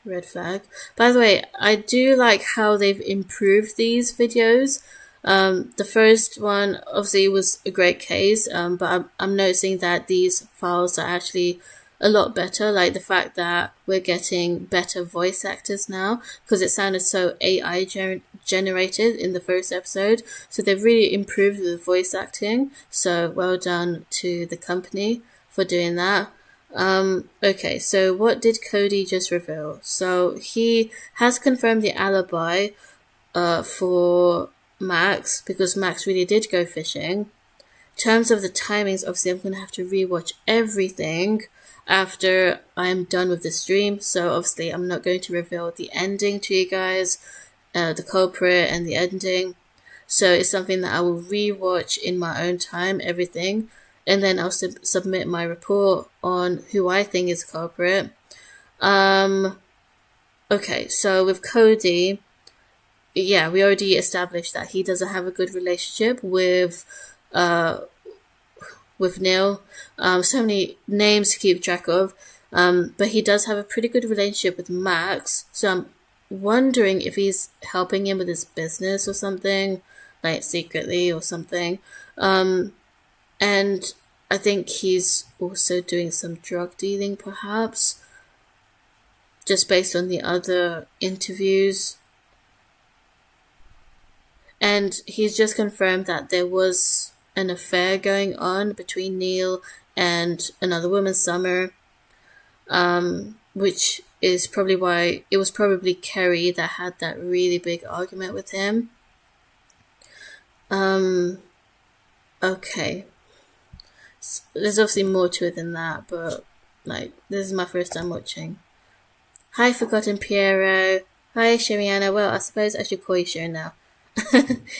Red flag. By the way, I do like how they've improved these videos. The first one obviously was a great case, but I'm noticing that these files are actually a lot better. Like the fact that we're getting better voice actors now, because it sounded so AI generated in the first episode. So they've really improved the voice acting. So well done to the company for doing that. Okay, so what did Cody just reveal? So he has confirmed the alibi for Max, because Max really did go fishing. In terms of the timings, obviously I'm going to have to rewatch everything after I'm done with the stream, so obviously I'm not going to reveal the ending to you guys, the culprit and the ending. So it's something that I will rewatch in my own time, everything, and then I'll submit my report on who I think is the culprit. Okay, so with Cody, yeah, we already established that he doesn't have a good relationship with Neil. So many names to keep track of. But he does have a pretty good relationship with Max. So I'm wondering if he's helping him with his business or something, like secretly or something. And I think he's also doing some drug dealing, perhaps, just based on the other interviews. And he's just confirmed that there was an affair going on between Neil and another woman, Summer, which is probably why it was probably Kerry that had that really big argument with him. Okay. There's obviously more to it than that, but like, this is my first time watching. Hi, Forgotten Piero. Hi, Shariana. Well, I suppose I should call you Sharon now.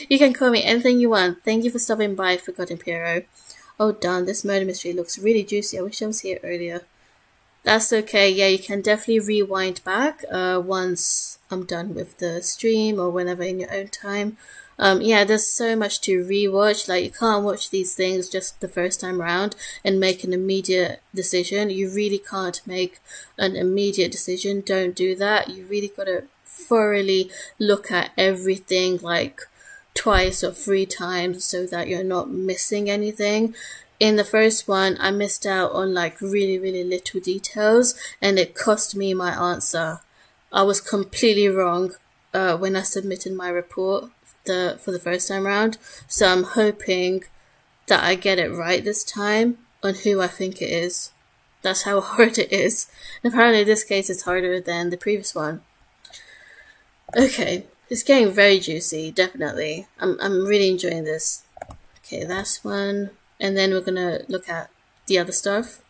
You can call me anything you want. Thank you for stopping by, Forgotten Piero. Oh darn, this murder mystery looks really juicy. I wish I was here earlier. That's okay. Yeah, you can definitely rewind back once I'm done with the stream or whenever in your own time. Yeah, there's so much to rewatch. Like, you can't watch these things just the first time around and make an immediate decision. You really can't make an immediate decision. Don't do that. You really gotta thoroughly look at everything like twice or 3 times so that you're not missing anything. In the first one, I missed out on like really, really little details, and it cost me my answer. I was completely wrong when I submitted my report for the first time round. So I'm hoping that I get it right this time on who I think it is. That's how hard it is. And apparently this case is harder than the previous one. Okay, it's getting very juicy, definitely. I'm really enjoying this. Okay, that's one. And then we're gonna look at the other stuff.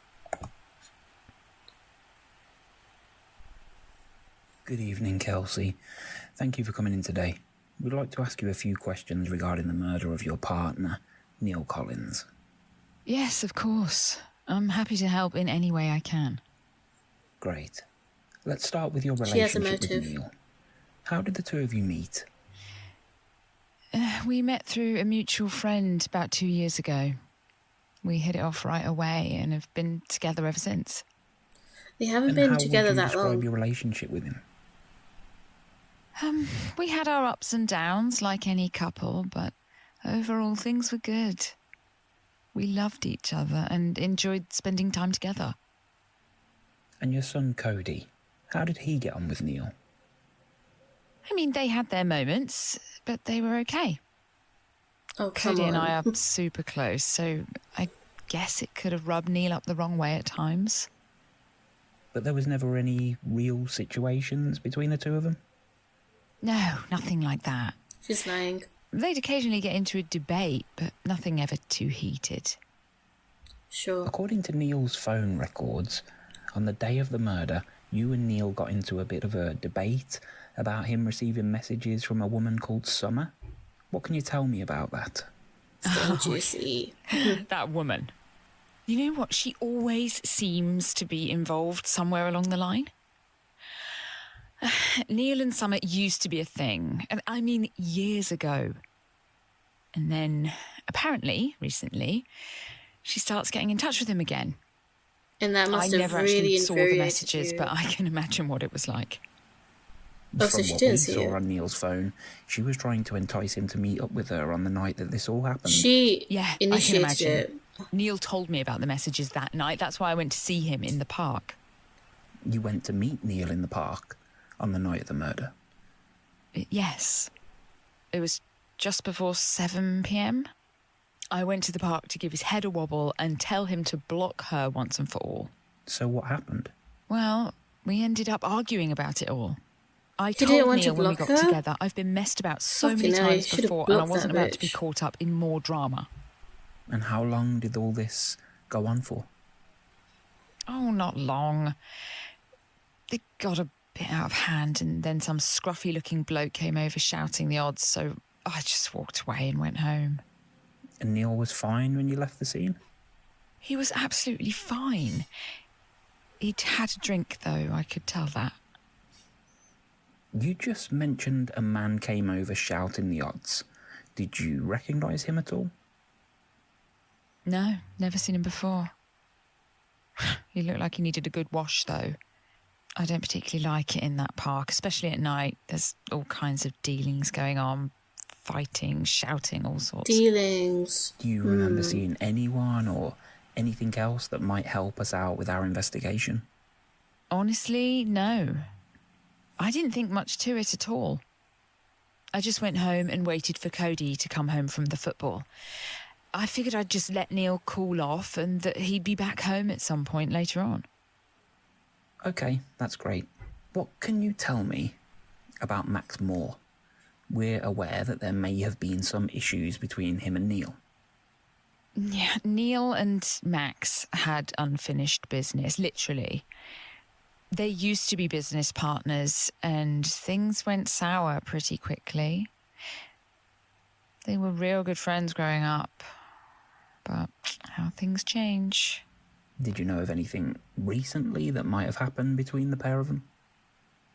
Good evening, Kelsey. Thank you for coming in today. We'd like to ask you a few questions regarding the murder of your partner, Neil Collins. Yes, of course. I'm happy to help in any way I can. Great. Let's start with your She has a relationship with motive. Neil. How did the two of you meet? We met through a mutual friend about 2 years ago. We hit it off right away and have been together ever since. They haven't And been how together would you that describe long. your relationship with him? We had our ups and downs like any couple, but overall things were good. We loved each other and enjoyed spending time together. And your son, Cody, how did he get on with Neil? I mean, they had their moments, but they were okay. Oh, come Cody and I on. are super close, so I guess it could have rubbed Neil up the wrong way at times. But there was never any real situations between the two of them? No, nothing like that. She's lying. They'd occasionally get into a debate, but nothing ever too heated. Sure. According to Neil's phone records, on the day of the murder, you and Neil got into a bit of a debate about him receiving messages from a woman called Summer. What can you tell me about that? Still juicy. That woman. You know what? She always seems to be involved somewhere along the line. Neil and Summer used to be a thing, and I mean years ago. And then, apparently, recently, she starts getting in touch with him again. And that must I have never really actually saw the infuriated messages, you. but I can imagine what it was like. Oh, so From she what didn't we see saw it. on Neil's phone, she was trying to entice him to meet up with her on the night that this all happened. She Yeah, I can initiated imagine. it. Neil told me about the messages that night. That's why I went to see him in the park. You went to meet Neil in the park on the night of the murder? Yes. It was just before 7 p.m. I went to the park to give his head a wobble and tell him to block her once and for all. So what happened? Well, we ended up arguing about it all. I didn't told want to Neil when we block got her? together, I've been messed about so many Fucking hell, you times should have before, and I blocked wasn't that about to be bitch. caught up in more drama. And how long did all this go on for? Oh, not long. It got a bit out of hand, and then some scruffy-looking bloke came over shouting the odds, so I just walked away and went home. And Neil was fine when you left the scene? He was absolutely fine. He'd had a drink, though, I could tell that. You just mentioned a man came over shouting the odds. Did you recognise him at all? No, never seen him before. He looked like he needed a good wash, though. I don't particularly like it in that park, especially at night. There's all kinds of dealings going on, fighting, shouting, all sorts. Dealings. Do you remember seeing anyone or anything else that might help us out with our investigation? Honestly, no. I didn't think much to it at all. I just went home and waited for Cody to come home from the football. I figured I'd just let Neil cool off and that he'd be back home at some point later on. Okay, that's great. What can you tell me about Max Moore? We're aware that there may have been some issues between him and Neil. Yeah, Neil and Max had unfinished business, literally. They used to be business partners, and things went sour pretty quickly. They were real good friends growing up, but how things change. Did you know of anything recently that might have happened between the pair of them?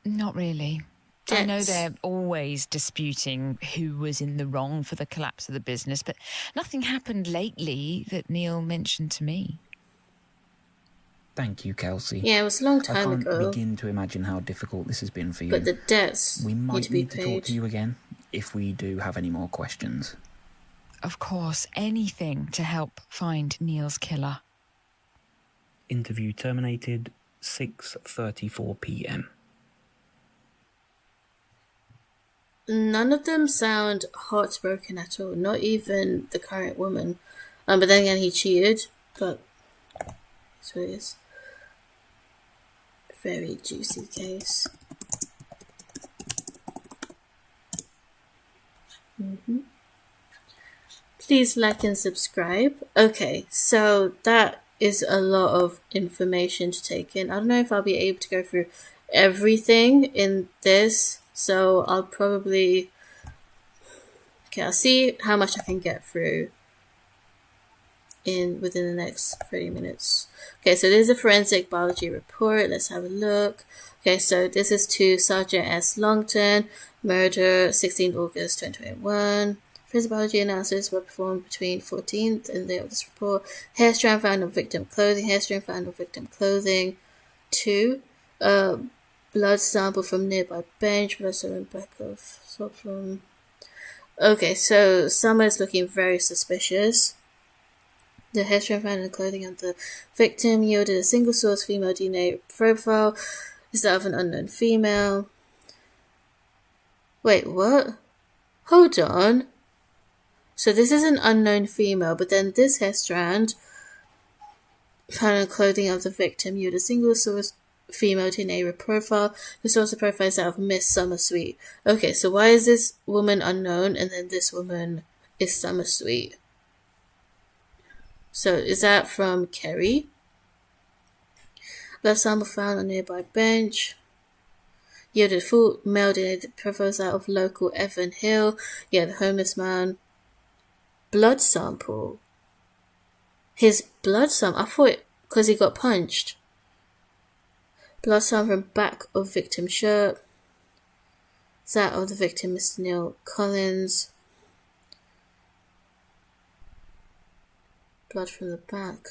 Not really. I know they're always disputing who was in the wrong for the collapse of the business, but nothing happened lately that Neil mentioned to me. Thank you, Kelsey. Yeah, it was a long time I ago. can't begin to imagine how difficult this has been for you. But the debts we might need to be need to talk paid. to you again if we do have any more questions. Of course, anything to help find Neil's killer. Interview terminated 6:34 p.m. None of them sound heartbroken at all. Not even the current woman. But then again, he cheated. But that's what it is. Very juicy case. Please like and subscribe. Okay, so that is a lot of information to take in. I don't know if I'll be able to go through everything in this, so I'll probably... Okay, I'll see how much I can get through within the next 30 minutes. Okay, so there's a forensic biology report. Let's have a look. Okay, so this is to Sergeant S. Longton, murder 16 August 2021. Forensic biology analysis were performed between 14th and the day of this report. Hair strand found on victim clothing. Hair strand found on victim clothing. 2. Blood sample from nearby bench. Blood sample back of swap from... Okay, so Summer is looking very suspicious. The hair strand found in the clothing of the victim yielded a single source female DNA profile. Is that of an unknown female? Wait, what? Hold on. So this is an unknown female, but then this hair strand found on clothing of the victim yielded a single source female DNA profile. The source of profile is that of Miss Summersweet. Okay, so why is this woman unknown and then this woman is Summersweet? So is that from Kerry? Blood sample found on nearby bench. Yielded full male DNA profiles out of local Evan Hill. Yeah, the homeless man. Blood sample. His blood sample. I thought because he got punched. Blood sample from back of victim shirt. That of the victim, Mr. Neil Collins. Blood from the back.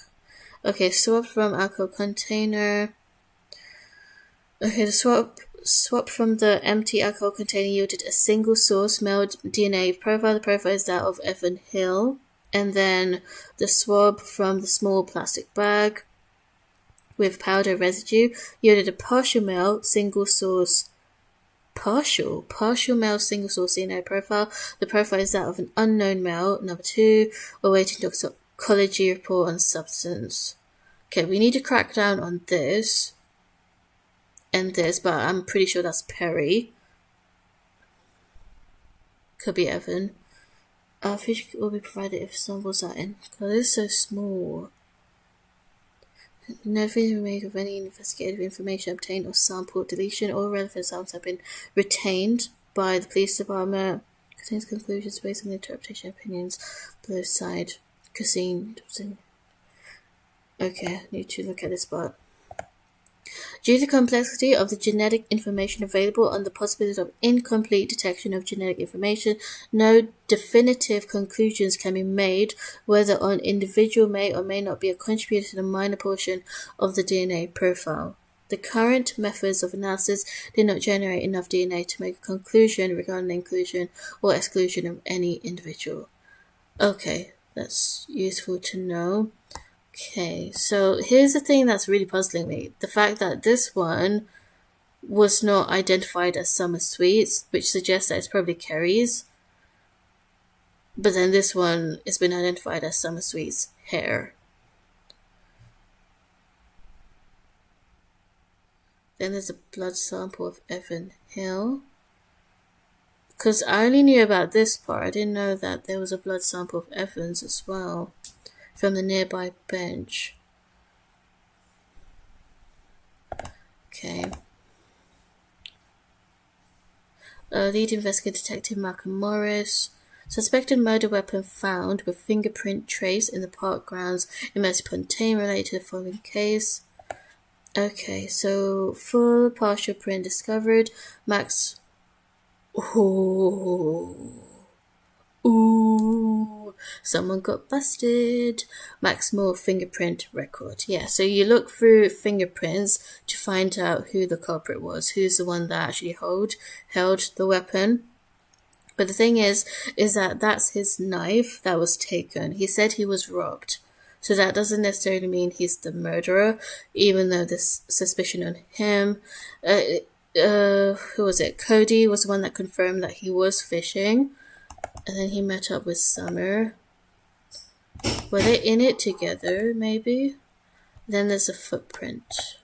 Okay, swab from alcohol container. Okay, the swap from the empty alcohol container yielded a single source male DNA profile. The profile is that of Evan Hill. And then the swab from the small plastic bag with powder residue yielded a partial male single source male single source DNA profile. The profile is that of an unknown male, number 2, awaiting toxicology report on substance. Okay, we need to crack down on this and this, but I'm pretty sure that's Perry. Could be Evan. Fish will be provided if samples are in. God, this is so small. No findings were made of any investigative information obtained or sample deletion. All relevant samples have been retained by the police department. Contains conclusions based on the interpretation opinions below side. Cassine. Okay, need to look at this part. Due to the complexity of the genetic information available and the possibility of incomplete detection of genetic information, no definitive conclusions can be made whether an individual may or may not be a contributor to the minor portion of the DNA profile. The current methods of analysis did not generate enough DNA to make a conclusion regarding the inclusion or exclusion of any individual. Okay, that's useful to know. Okay, so here's the thing that's really puzzling me. The fact that this one was not identified as Summersweet's, which suggests that it's probably Kerry's. But then this one has been identified as Summersweet's hair. Then there's a blood sample of Evan Hill. Because I only knew about this part. I didn't know that there was a blood sample of Evan's as well. From the nearby bench. Okay. Lead investigator detective Malcolm Morris. Suspected murder weapon found with fingerprint trace in the park grounds in Mercia-upon-Tame related to the following case. Okay, so full partial print discovered. Max. Ooh, someone got busted. Max Moore fingerprint record. Yeah, so you look through fingerprints to find out who the culprit was, who's the one that actually held the weapon. But the thing is that that's his knife that was taken. He said he was robbed. So that doesn't necessarily mean he's the murderer, even though there's suspicion on him. Who was it? Cody was the one that confirmed that he was fishing. And then he met up with Summer. Were they in it together, maybe? Then there's a footprint.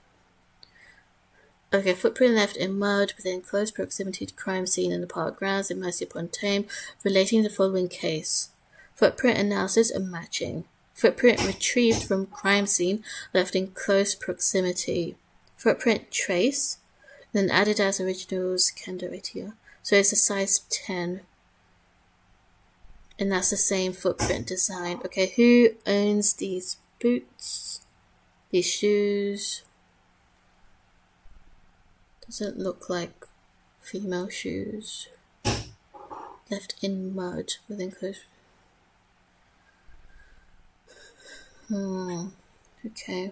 Okay, footprint left in mud within close proximity to crime scene in the park grounds in Mercia-upon-Tame, relating to the following case. Footprint analysis and matching. Footprint retrieved from crime scene left in close proximity. Footprint trace, then Adidas Originals Kendo ATO. So it's a size 10. And that's the same footprint design. Okay, who owns these boots? These shoes? Doesn't look like female shoes. Left in mud within close. Okay.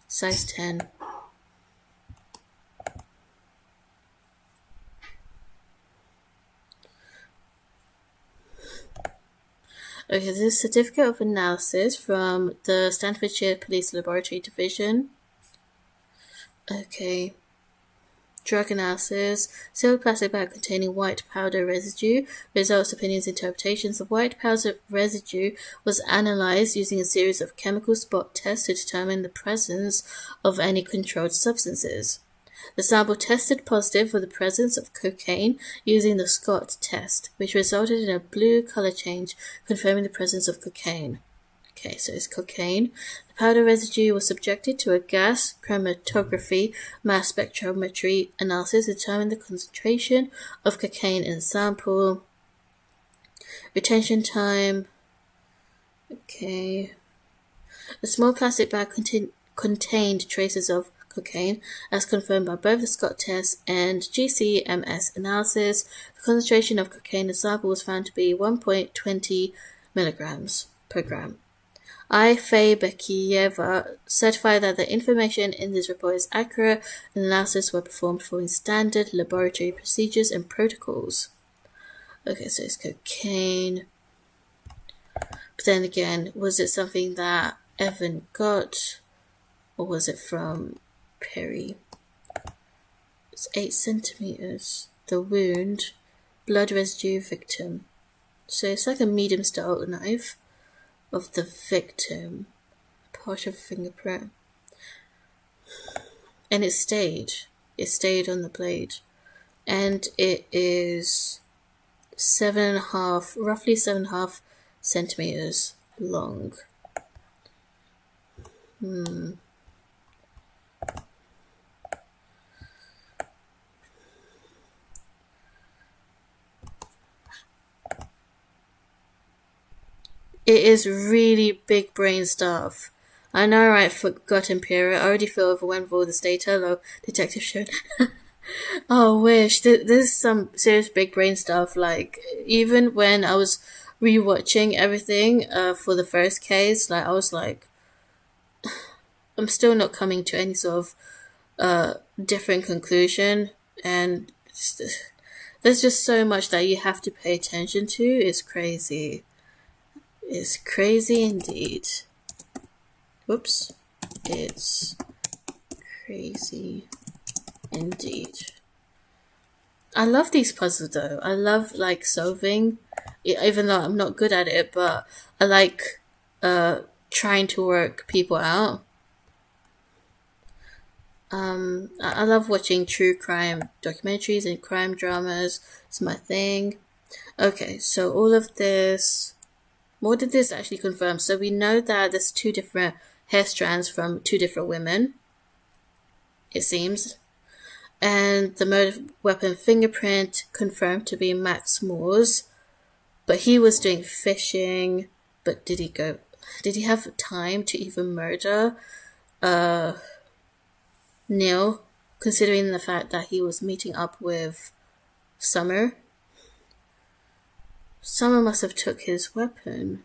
Size 10. Okay, this is a certificate of analysis from the Staffordshire Police Laboratory Division. Okay. Drug analysis. Sealed plastic bag containing white powder residue. Results, opinions, interpretations. The white powder residue was analysed using a series of chemical spot tests to determine the presence of any controlled substances. The sample tested positive for the presence of cocaine using the Scott test, which resulted in a blue colour change, confirming the presence of cocaine. Okay, so it's cocaine. The powder residue was subjected to a gas chromatography mass spectrometry analysis to determine the concentration of cocaine in the sample. Retention time. Okay. A small plastic bag contained traces of cocaine, as confirmed by both the Scott test and GCMS analysis. The concentration of cocaine in the sample was found to be 1.20 milligrams per gram. I. Faye Bekieva certified that the information in this report is accurate and analysis were performed following standard laboratory procedures and protocols. Okay, so it's cocaine. But then again, was it something that Evan got, or was it from Perry? It's 8 centimeters. The wound, blood residue, victim. So it's like a medium style knife of the victim, partial fingerprint, and it stayed on the blade, and it is roughly 7.5 centimeters long. It is really big brain stuff. I know, right? Forgotten period. I already feel overwhelmed with all this data. Hello, detective showed. Oh, wish. There's some serious big brain stuff. Like, even when I was rewatching everything for the first case, like, I was like, I'm still not coming to any sort of different conclusion. And there's just so much that you have to pay attention to. It's crazy. It's crazy indeed. Whoops. It's crazy indeed. I love these puzzles though. I love like solving, even though I'm not good at it, but I like trying to work people out. I love watching true crime documentaries and crime dramas. It's my thing. Okay, so all of this. What did this actually confirm? So we know that there's 2 different hair strands from 2 different women, it seems. And the murder weapon fingerprint confirmed to be Max Moore's. But he was doing fishing. But did he have time to even murder Neil, considering the fact that he was meeting up with Summer? Summer must have took his weapon.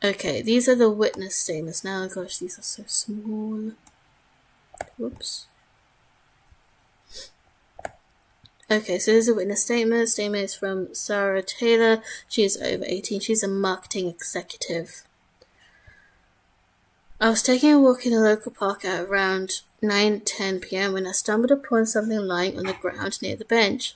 Okay, these are the witness statements. Now, gosh, these are so small. Whoops. Okay, so there's a witness statement. Statement is from Sarah Taylor. She is over 18. She's a marketing executive. I was taking a walk in a local park at around 9:10 p.m. when I stumbled upon something lying on the ground near the bench.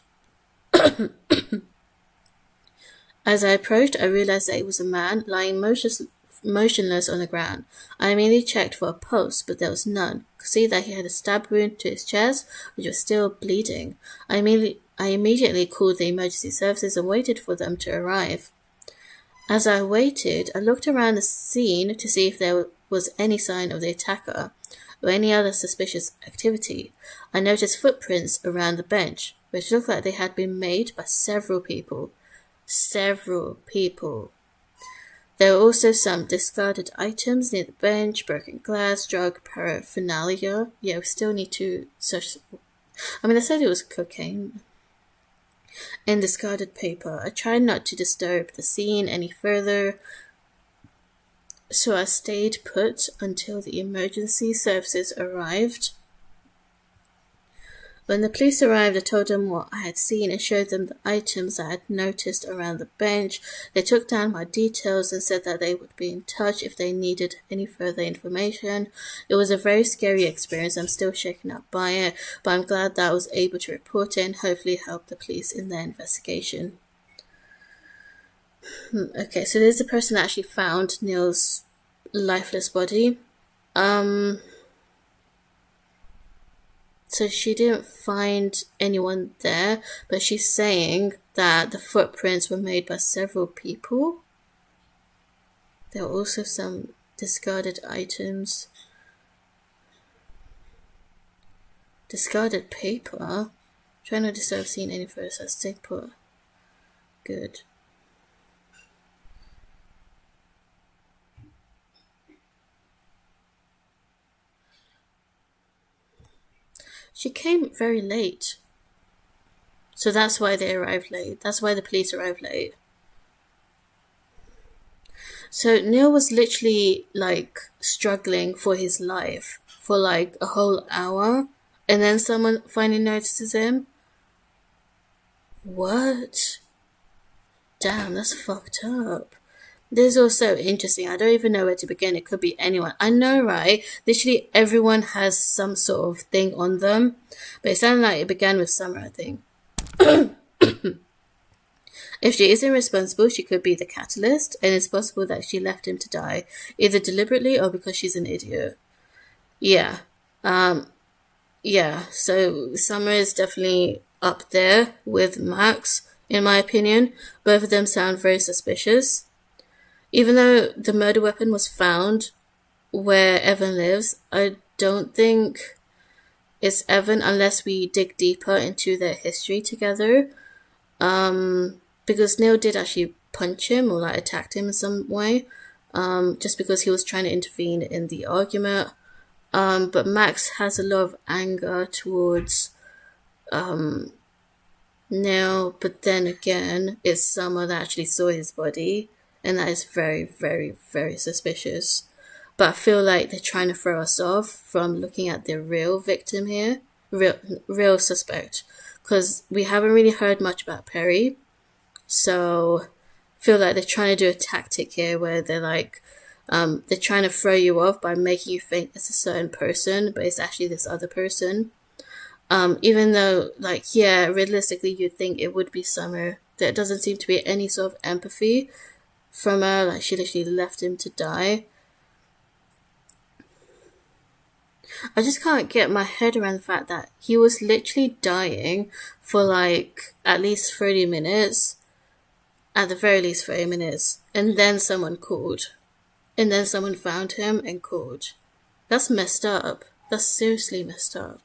As I approached, I realized that it was a man lying motionless on the ground. I immediately checked for a pulse, but there was none. I could see that he had a stab wound to his chest, which was still bleeding. I immediately called the emergency services and waited for them to arrive. As I waited, I looked around the scene to see if there was any sign of the attacker or any other suspicious activity. I noticed footprints around the bench, which looked like they had been made by several people. There were also some discarded items near the bench, broken glass, drug paraphernalia. Yeah, we still need to search. I mean, they said it was cocaine. And discarded paper. I tried not to disturb the scene any further, so I stayed put until the emergency services arrived. When the police arrived, I told them what I had seen and showed them the items I had noticed around the bench. They took down my details and said that they would be in touch if they needed any further information. It was a very scary experience. I'm still shaken up by it, but I'm glad that I was able to report it and hopefully help the police in their investigation. Okay, so there's the person that actually found Neil's lifeless body. So she didn't find anyone there, but she's saying that the footprints were made by several people. There are also some discarded items. Discarded paper? Trying to decide if I've seen any photos that stay put. Good. She came very late. So that's why they arrived late. That's why the police arrived late. So Neil was literally like struggling for his life for like a whole hour, and then someone finally notices him. What? Damn, that's fucked up. This is also interesting. I don't even know where to begin. It could be anyone. I know, right? Literally everyone has some sort of thing on them. But it sounded like it began with Summer, I think. If she isn't responsible, she could be the catalyst. And it's possible that she left him to die. Either deliberately or because she's an idiot. Yeah. Yeah. So Summer is definitely up there with Max, in my opinion. Both of them sound very suspicious. Even though the murder weapon was found where Evan lives, I don't think it's Evan unless we dig deeper into their history together. Because Neil did actually punch him or like attacked him in some way, just because he was trying to intervene in the argument. But Max has a lot of anger towards Neil, but then again, it's Summer that actually saw his body. And that is very, very, very suspicious. But I feel like they're trying to throw us off from looking at the real victim here. Real suspect. Because we haven't really heard much about Perry. So I feel like they're trying to do a tactic here where they're like, they're trying to throw you off by making you think it's a certain person, but it's actually this other person. Even though, like, yeah, realistically you'd think it would be Summer. There doesn't seem to be any sort of empathy from her, like she literally left him to die. I just can't get my head around the fact that he was literally dying for like at least 30 minutes, at the very least 30 minutes, and then someone called, and then someone found him and called. That's messed up. That's seriously messed up.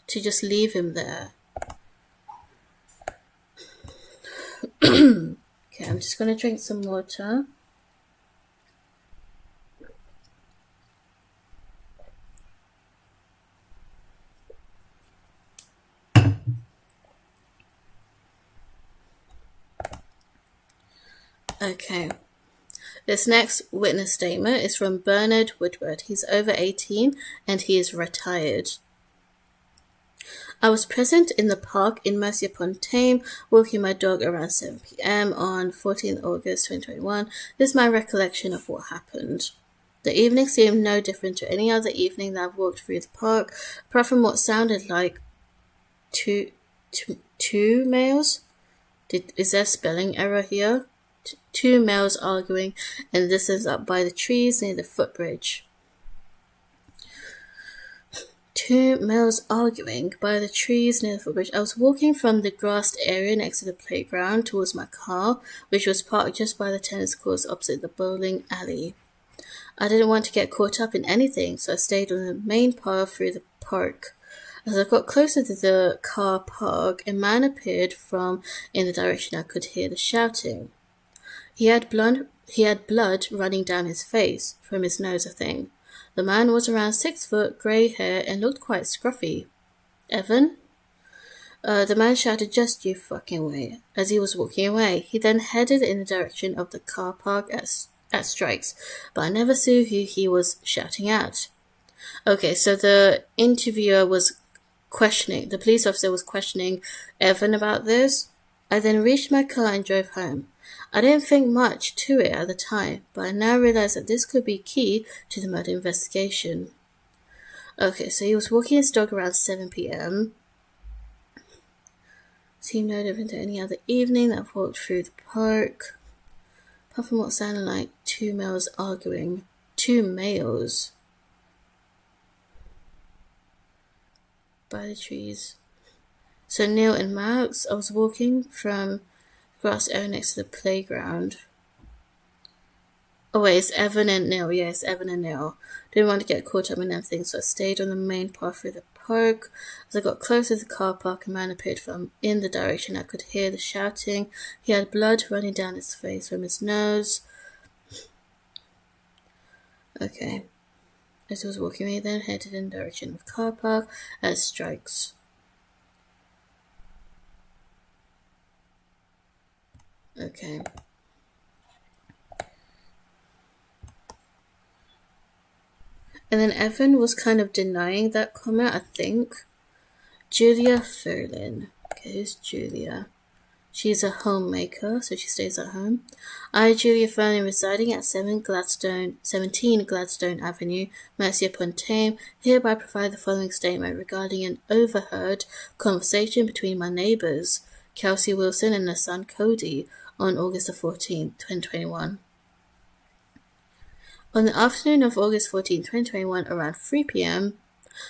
To just leave him there. Okay, I'm just gonna drink some water. Okay. This next witness statement is from Bernard Woodward. He's over 18 and he is retired. I was present in the park in Mercia-upon-Tame, walking my dog around 7 p.m. on 14th August 2021. This is my recollection of what happened. The evening seemed no different to any other evening that I've walked through the park, apart from what sounded like two males. Is there a spelling error here? Two males arguing, and this is up by the trees near the footbridge. Two males arguing by the trees near the footbridge. I was walking from the grassed area next to the playground towards my car, which was parked just by the tennis courts opposite the bowling alley. I didn't want to get caught up in anything, so I stayed on the main path through the park. As I got closer to the car park, a man appeared from in the direction I could hear the shouting. He had blood running down his face, from his nose, I think. The man was around 6 foot, grey hair, and looked quite scruffy. Evan? The man shouted, "Just you fucking wait," as he was walking away. He then headed in the direction of the car park at strikes, but I never saw who he was shouting at. Okay, so the interviewer was The police officer was questioning Evan about this. I then reached my car and drove home. I didn't think much to it at the time, but I now realize that this could be key to the murder investigation. Okay, so he was walking his dog around 7 p.m. Seemed no different to any other evening that I've walked through the park. Apart from what sounded like two males arguing. 2 males. By the trees. So Neil and Max, I was walking from the grass area next to the playground. Oh wait, it's Evan and Neil. Yeah, it's Evan and Neil. Didn't want to get caught up in anything, so I stayed on the main path through the park. As I got closer to the car park, a man appeared from in the direction. I could hear the shouting. He had blood running down his face from his nose. Okay. As he was walking, he then headed in the direction of the car park as strikes. Okay. And then Evan was kind of denying that comment, I think. Julia Ferlin. Okay, who's Julia? She's a homemaker, so she stays at home. I, Julia Ferlin, residing at 17 Gladstone Avenue, Mercia-upon-Tame, hereby provide the following statement regarding an overheard conversation between my neighbours, Kelsey Wilson and her son Cody, on August the 14th, 2021. On the afternoon of August 14, 2021, around 3 p.m.,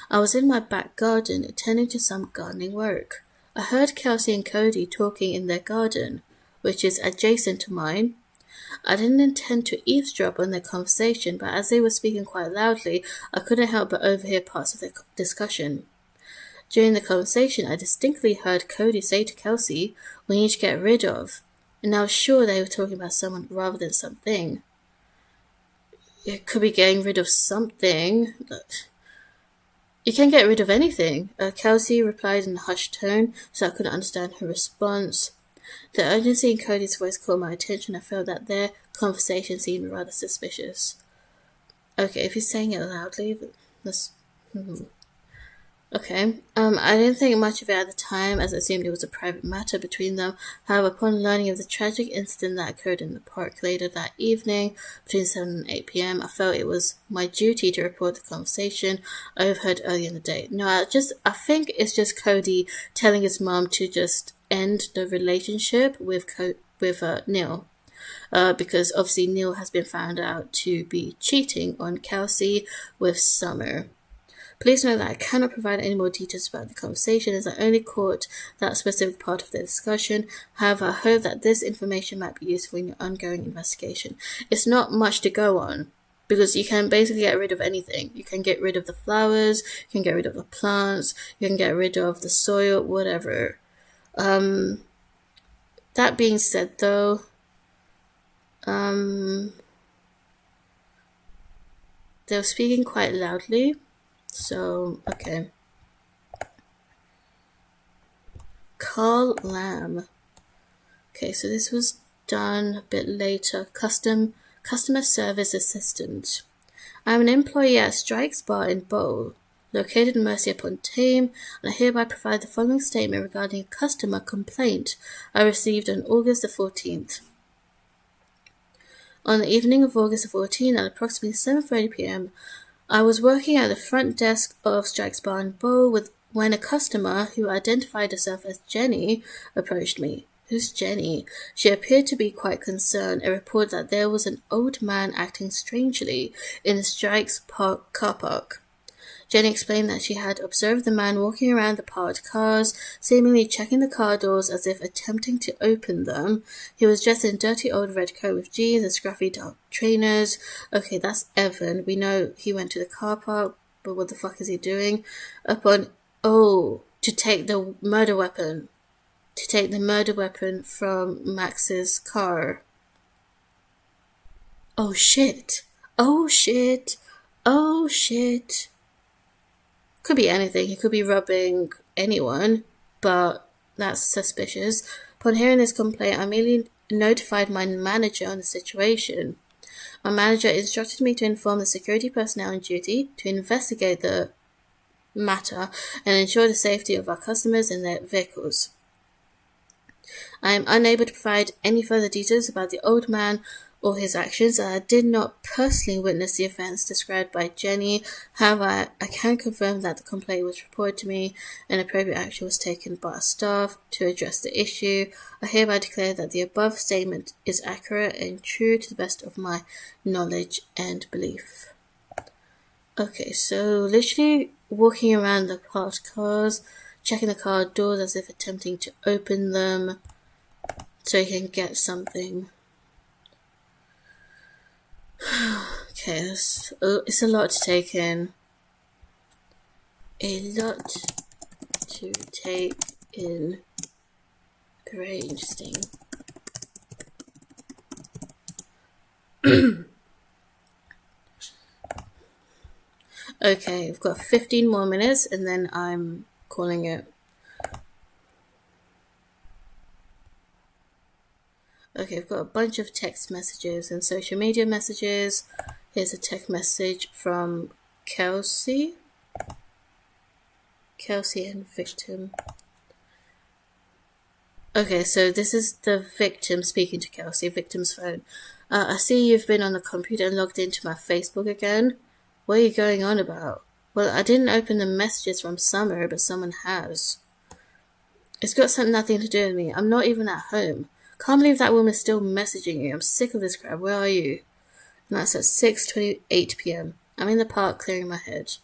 I was in my back garden attending to some gardening work. I heard Kelsey and Cody talking in their garden, which is adjacent to mine. I didn't intend to eavesdrop on their conversation, but as they were speaking quite loudly, I couldn't help but overhear parts of their discussion. During the conversation, I distinctly heard Cody say to Kelsey, "We need to get rid of," and I was sure they were talking about someone rather than something. It could be getting rid of something, but you can get rid of anything. Kelsey replied in a hushed tone, so I couldn't understand her response. The urgency in Cody's voice caught my attention. I felt that their conversation seemed rather suspicious. Okay, if he's saying it loudly, that's... Okay. I didn't think much of it at the time, as I assumed it was a private matter between them. However, upon learning of the tragic incident that occurred in the park later that evening, between 7 and 8 p.m., I felt it was my duty to report the conversation I overheard earlier in the day. No, I think it's just Cody telling his mom to just end the relationship with Neil. Because obviously Neil has been found out to be cheating on Kelsey with Summer. Please know that I cannot provide any more details about the conversation, as I only caught that specific part of the discussion. However, I hope that this information might be useful in your ongoing investigation. It's not much to go on, because you can basically get rid of anything. You can get rid of the flowers, you can get rid of the plants, you can get rid of the soil, whatever. That being said, though, they were speaking quite loudly. So, okay. Carl Lamb. Okay, so this was done a bit later. Customer service assistant. I'm an employee at Strikes Bar in Bowl, located in Mercia-upon-Tame, and I hereby provide the following statement regarding a customer complaint I received on August the 14th. On the evening of August the 14th at approximately 7:30 p.m., I was working at the front desk of Strikes Bar in Bowl when a customer who identified herself as Jenny approached me. Who's Jenny? She appeared to be quite concerned and reported that there was an old man acting strangely in the Strikes car park. Jenny explained that she had observed the man walking around the parked cars, seemingly checking the car doors as if attempting to open them. He was dressed in a dirty old red coat with jeans and scruffy dark trainers. Okay, that's Evan. We know he went to the car park, but what the fuck is he doing? To take the murder weapon. To take the murder weapon from Max's car. Oh shit. Oh shit. Oh shit. Could be anything. He could be robbing anyone, but that's suspicious. Upon hearing this complaint, I immediately notified my manager on the situation. My manager instructed me to inform the security personnel on duty to investigate the matter and ensure the safety of our customers and their vehicles. I am unable to provide any further details about the old man or his actions. I did not personally witness the events described by Jenny. However, I can confirm that the complaint was reported to me and appropriate action was taken by our staff to address the issue. I hereby declare that the above statement is accurate and true to the best of my knowledge and belief. Okay, so literally walking around the parked cars, checking the car doors as if attempting to open them so he can get something. Okay, it's a lot to take in. A lot to take in. Very interesting. Okay, we've got 15 more minutes and then I'm calling it. Okay, I've got a bunch of text messages and social media messages. Here's a text message from Kelsey. Kelsey and victim. Okay, so this is the victim speaking to Kelsey, victim's phone. I see you've been on the computer and logged into my Facebook again. What are you going on about? Well, I didn't open the messages from Summer, but someone has. It's got nothing to do with me. I'm not even at home. Can't believe that woman's still messaging you. I'm sick of this crap. Where are you? And that's at 6:28 p.m. I'm in the park clearing my head.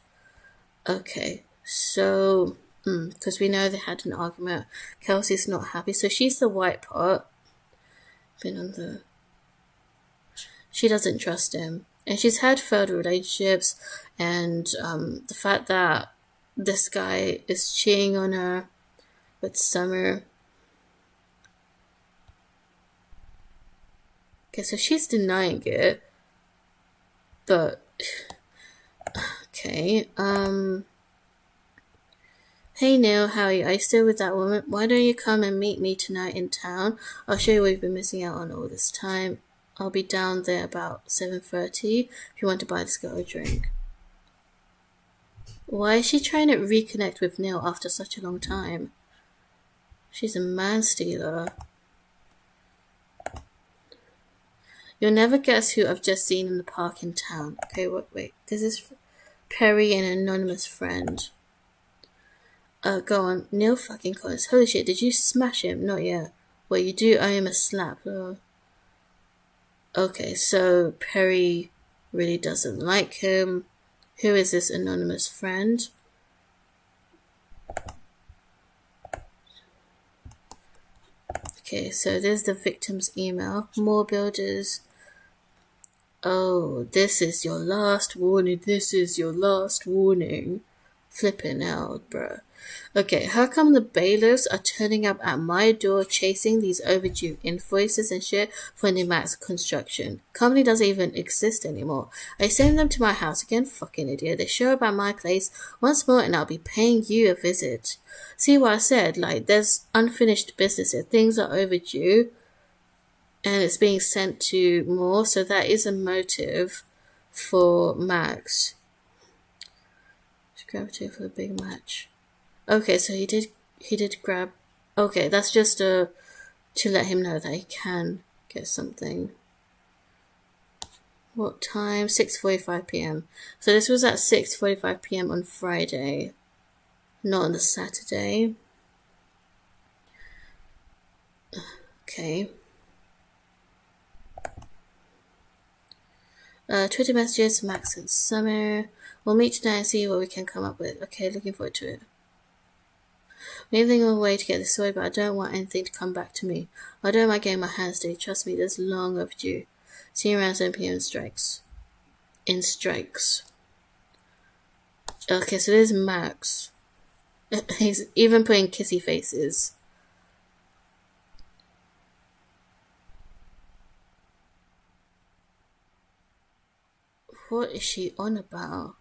Okay, so, because we know they had an argument. Kelsey's not happy, so she's the white part. She doesn't trust him. And she's had failed relationships, and the fact that this guy is cheating on her with Summer. Okay, so she's denying it. But, okay, hey Neil, how are you? Are you still with that woman? Why don't you come and meet me tonight in town? I'll show you what you've been missing out on all this time. I'll be down there about 7:30 if you want to buy this girl a drink. Why is she trying to reconnect with Neil after such a long time? She's a man stealer. You'll never guess who I've just seen in the park in town. Okay, wait. This is Perry, an anonymous friend. Go on. Neil fucking Collins. Holy shit, did you smash him? Not yet. Well, you do owe him a slap. Okay, so Perry really doesn't like him. Who is this anonymous friend? Okay, so there's the victim's email. More builders. Oh, this is your last warning. This is your last warning. Flipping out, bruh. Okay, how come the bailiffs are turning up at my door chasing these overdue invoices and shit for New Max construction? Company doesn't even exist anymore. I send them to my house again, fucking idiot. They show up at my place once more and I'll be paying you a visit. See what I said? Like, there's unfinished business here. Things are overdue and it's being sent to more, so that is a motive for Max. Gravitate for the big match. Okay, so he did grab. Okay, that's just to let him know that he can get something. What time? 6:45 p.m. So this was at 6:45 p.m. on Friday, not on the Saturday. Okay. Twitter messages, Max and Summer. We'll meet tonight and see what we can come up with. Okay, looking forward to it. I'm leaving a way to get this sorted, but I don't want anything to come back to me. I don't mind getting my hands dirty. Trust me, this is long overdue. See you around 7 p.m. in strikes. Okay, so there's Max. He's even putting kissy faces. What is she on about?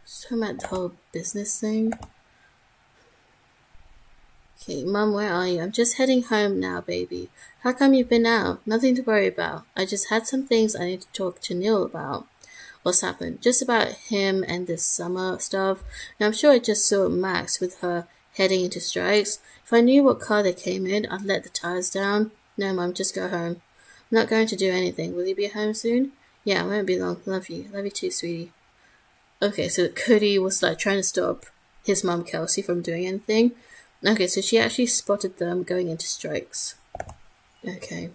So about the whole business thing. Okay, Mum, where are you? I'm just heading home now, baby. How come you've been out? Nothing to worry about. I just had some things I need to talk to Neil about. what's happened. Just about him and this summer stuff. And I'm sure I just saw Max with her heading into strikes. If I knew what car they came in, I'd let the tires down. No, Mum, just go home. I'm not going to do anything. Will you be home soon? Yeah, I won't be long. Love you. Love you too, sweetie. Okay, so Cody was like trying to stop his mum, Kelsey, from doing anything. Okay, so she actually spotted them going into strikes. Okay.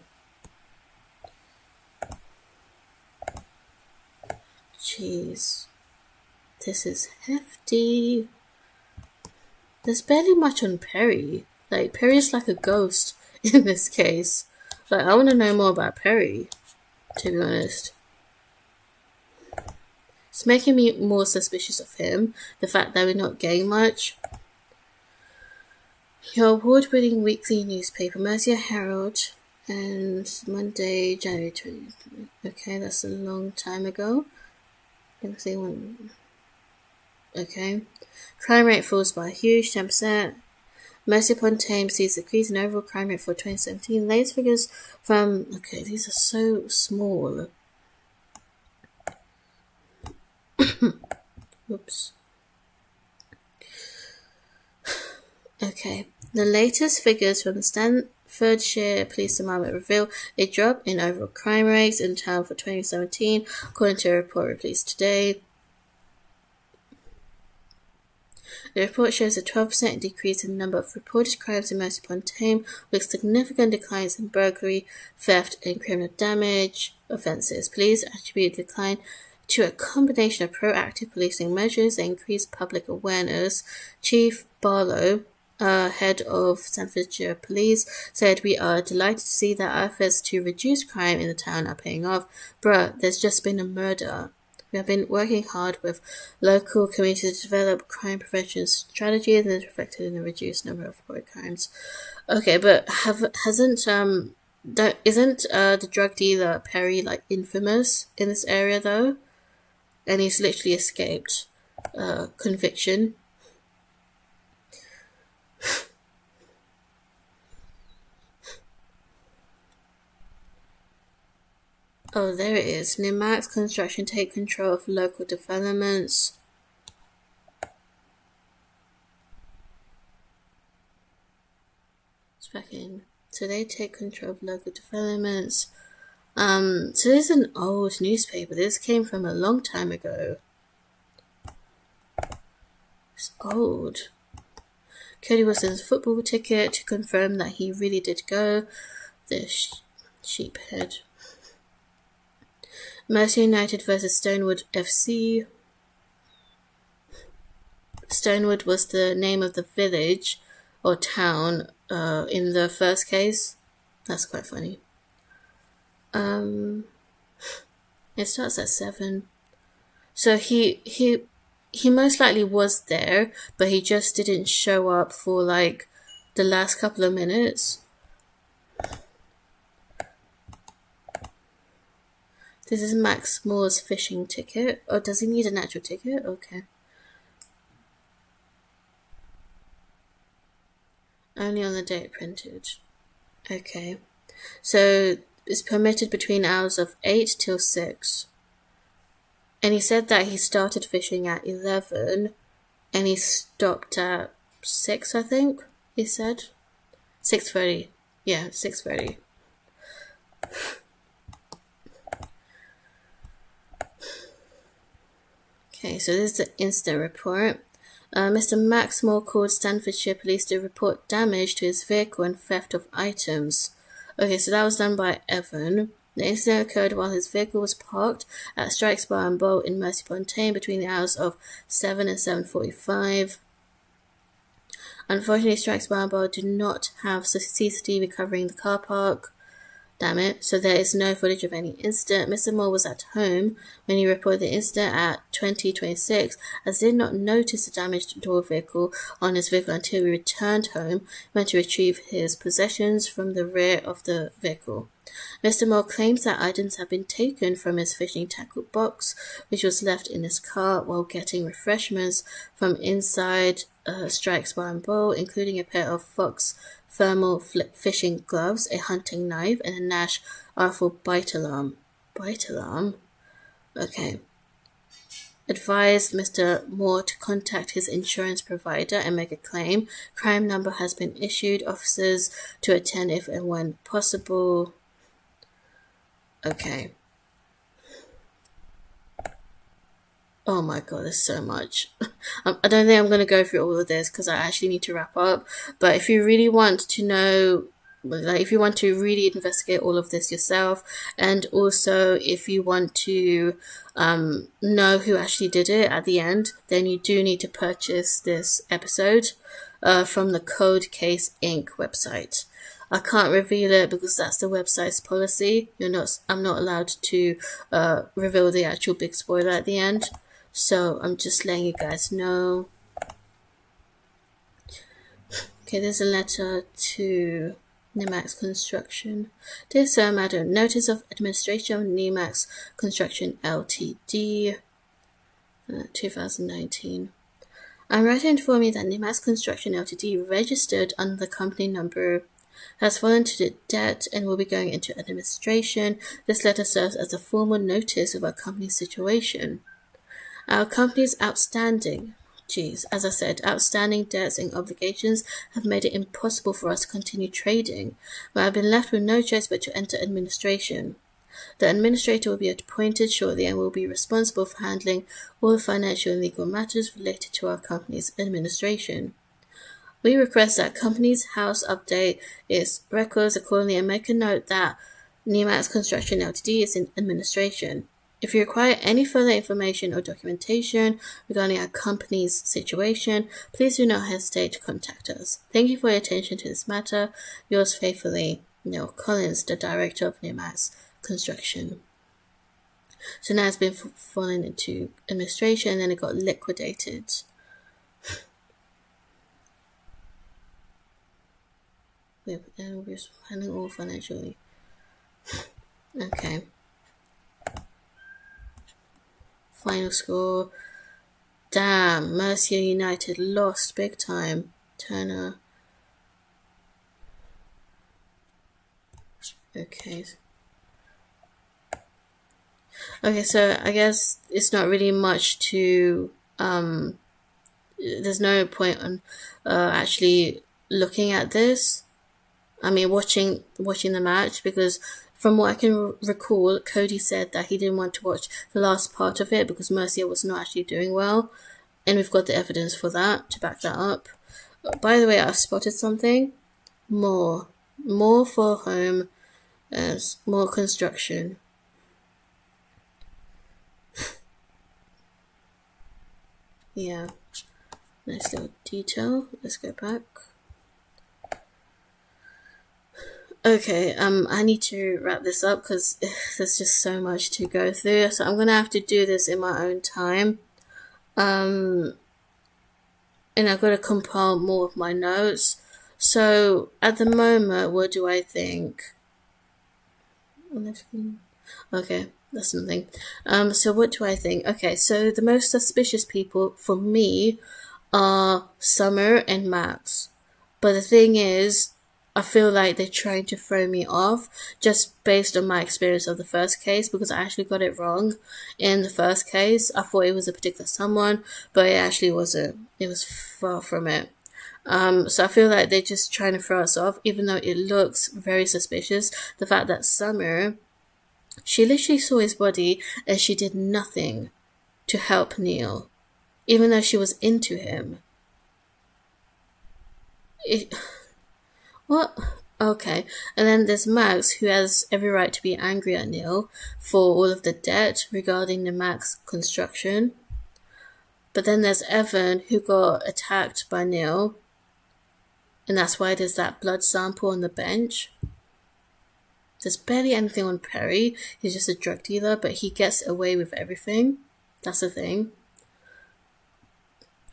Jeez. This is hefty. There's barely much on Perry. Like, Perry's like a ghost in this case. Like, I want to know more about Perry, to be honest. It's making me more suspicious of him. The fact that we're not getting much. Your award-winning weekly newspaper, Mercia Herald, and Monday, January 20th. Okay, that's a long time ago. Gonna see one. Okay. Crime rate falls by a huge 10%. Mercia-upon-Tame sees decrease in overall crime rate for 2017. Latest figures from... Okay, these are so small. Oops. Okay. The latest figures from the Staffordshire Police Department reveal a drop in overall crime rates in town for 2017, according to a report released today. The report shows a 12% decrease in the number of reported crimes in Mercia-upon-Tame, with significant declines in burglary, theft, and criminal damage offences. Police attribute the decline to a combination of proactive policing measures and increased public awareness. Chief Barlow, head of Staffordshire Police, said, "We are delighted to see that our efforts to reduce crime in the town are paying off. Bruh, there's just been a murder. We have been working hard with local communities to develop crime prevention strategies, and it's reflected in a reduced number of reported crimes." Okay, but isn't the drug dealer Perry like infamous in this area though? And he's literally escaped conviction. Oh, there it is. New Max Construction take control of local developments. It's back in. So they take control of local developments. So this is an old newspaper. This came from a long time ago. It's old. Cody Wilson's football ticket to confirm that he really did go. The sheephead. Mercia United versus Stonewood FC. Stonewood was the name of the village or town in the first case. That's quite funny. It starts at 7. So he most likely was there, but he just didn't show up for like the last couple of minutes. This is Max Moore's fishing ticket. Oh, does he need an actual ticket? Okay. Only on the date printed. Okay. So it's permitted between hours of 8 till 6. And he said that he started fishing at 11 and he stopped at 6, I think he said. 6:30. Yeah, 6:30. Okay, so this is the incident report. Mr. Max Moore called Staffordshire Police to report damage to his vehicle and theft of items. Okay, so that was done by Evan. The incident occurred while his vehicle was parked at Strikes Bar and Bolt in Mercia-upon-Tame between the hours of 7 and 7:45. Unfortunately, Strikes Bar and Bolt do not have CCTV covering the car park. Damn it. So there is no footage of any incident. Mr. Moore was at home when he reported the incident at 20:26, as did not notice the damaged door vehicle on his vehicle until he returned home, went to retrieve his possessions from the rear of the vehicle. Mr. Moore claims that items have been taken from his fishing tackle box, which was left in his car while getting refreshments from inside Strikes Bar and Bowl, including a pair of Fox thermal flip fishing gloves, a hunting knife, and a Nash rifle bite alarm. Bite alarm? Okay. Advised Mr. Moore to contact his insurance provider and make a claim. Crime number has been issued. Officers to attend if and when possible. Okay. Oh my god, there's so much. I don't think I'm going to go through all of this because I actually need to wrap up. But if you really want to know, like if you want to really investigate all of this yourself, and also if you want to know who actually did it at the end, then you do need to purchase this episode from the Code Case Inc. website. I can't reveal it because that's the website's policy. I'm not allowed to reveal the actual big spoiler at the end. So I'm just letting you guys know. Okay, there's a letter to Nemax Construction. Dear Sir, Madam, Notice of Administration of Nemax Construction Ltd. 2019. I'm writing to inform you that Nemax Construction Ltd. registered under the company number has fallen to the debt and will be going into administration. This letter serves as a formal notice of our company's situation. Our company's outstanding debts and obligations have made it impossible for us to continue trading. We have been left with no choice but to enter administration. The administrator will be appointed shortly and will be responsible for handling all the financial and legal matters related to our company's administration. We request that company's house update its records accordingly and make a note that Nemax Construction Ltd. Is in administration. If you require any further information or documentation regarding our company's situation, please do not hesitate to contact us. Thank you for your attention to this matter. Yours faithfully, Neil Collins, the Director of Nemax Construction. So now it's been fallen into administration and then it got liquidated. We're handling all financially. Okay. Final score. Damn, Mercia United lost big time. Turner. Okay. Okay, so I guess it's not really much to there's no point on actually looking at this. I mean, watching the match, because from what I can recall, Cody said that he didn't want to watch the last part of it because Mercia was not actually doing well, and we've got the evidence for that to back that up. By the way, I've spotted something more for home as more construction. Yeah, nice little detail. Let's go back. Okay, I need to wrap this up because there's just so much to go through. So I'm going to have to do this in my own time. And I've got to compile more of my notes. So at the moment, what do I think? Okay, that's something. So what do I think? Okay, so the most suspicious people for me are Summer and Max. But the thing is, I feel like they're trying to throw me off just based on my experience of the first case, because I actually got it wrong in the first case. I thought it was a particular someone, but it actually wasn't. It was far from it. So I feel like they're just trying to throw us off, even though it looks very suspicious. The fact that Summer, she literally saw his body and she did nothing to help Neil, even though she was into him. What? Okay. And then there's Max, who has every right to be angry at Neil for all of the debt regarding the Max construction. But then there's Evan, who got attacked by Neil, and that's why there's that blood sample on the bench. There's barely anything on Perry. He's just a drug dealer, but he gets away with everything. That's the thing.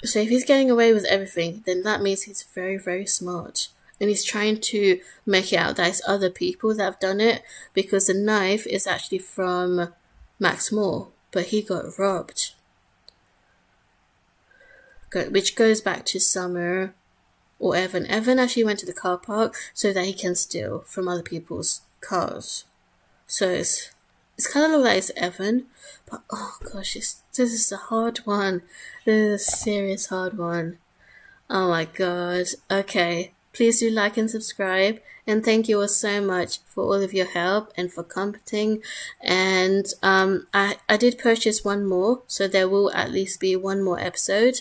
So if he's getting away with everything, then that means he's very, very smart. And he's trying to make it out that it's other people that have done it, because the knife is actually from Max Moore, but he got robbed. Which goes back to Summer or Evan. Evan actually went to the car park so that he can steal from other people's cars. So it's kind of look like it's Evan, but oh gosh, This is a hard one. This is a serious hard one. Oh my god. Okay. Please do like and subscribe. And thank you all so much for all of your help and for commenting. And I did purchase one more, so there will at least be one more episode.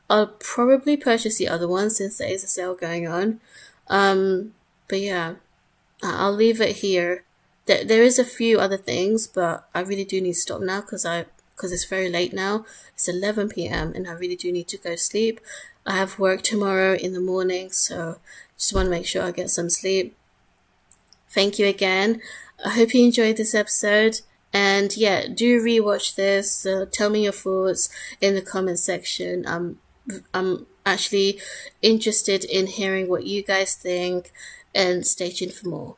I'll probably purchase the other one since there is a sale going on. But yeah, I'll leave it here. There is a few other things, but I really do need to stop now because it's very late now. It's 11 p.m. and I really do need to go sleep. I have work tomorrow in the morning, so just want to make sure I get some sleep. Thank you again. I hope you enjoyed this episode. And yeah, do rewatch this. Tell me your thoughts in the comment section. I'm actually interested in hearing what you guys think, and stay tuned for more.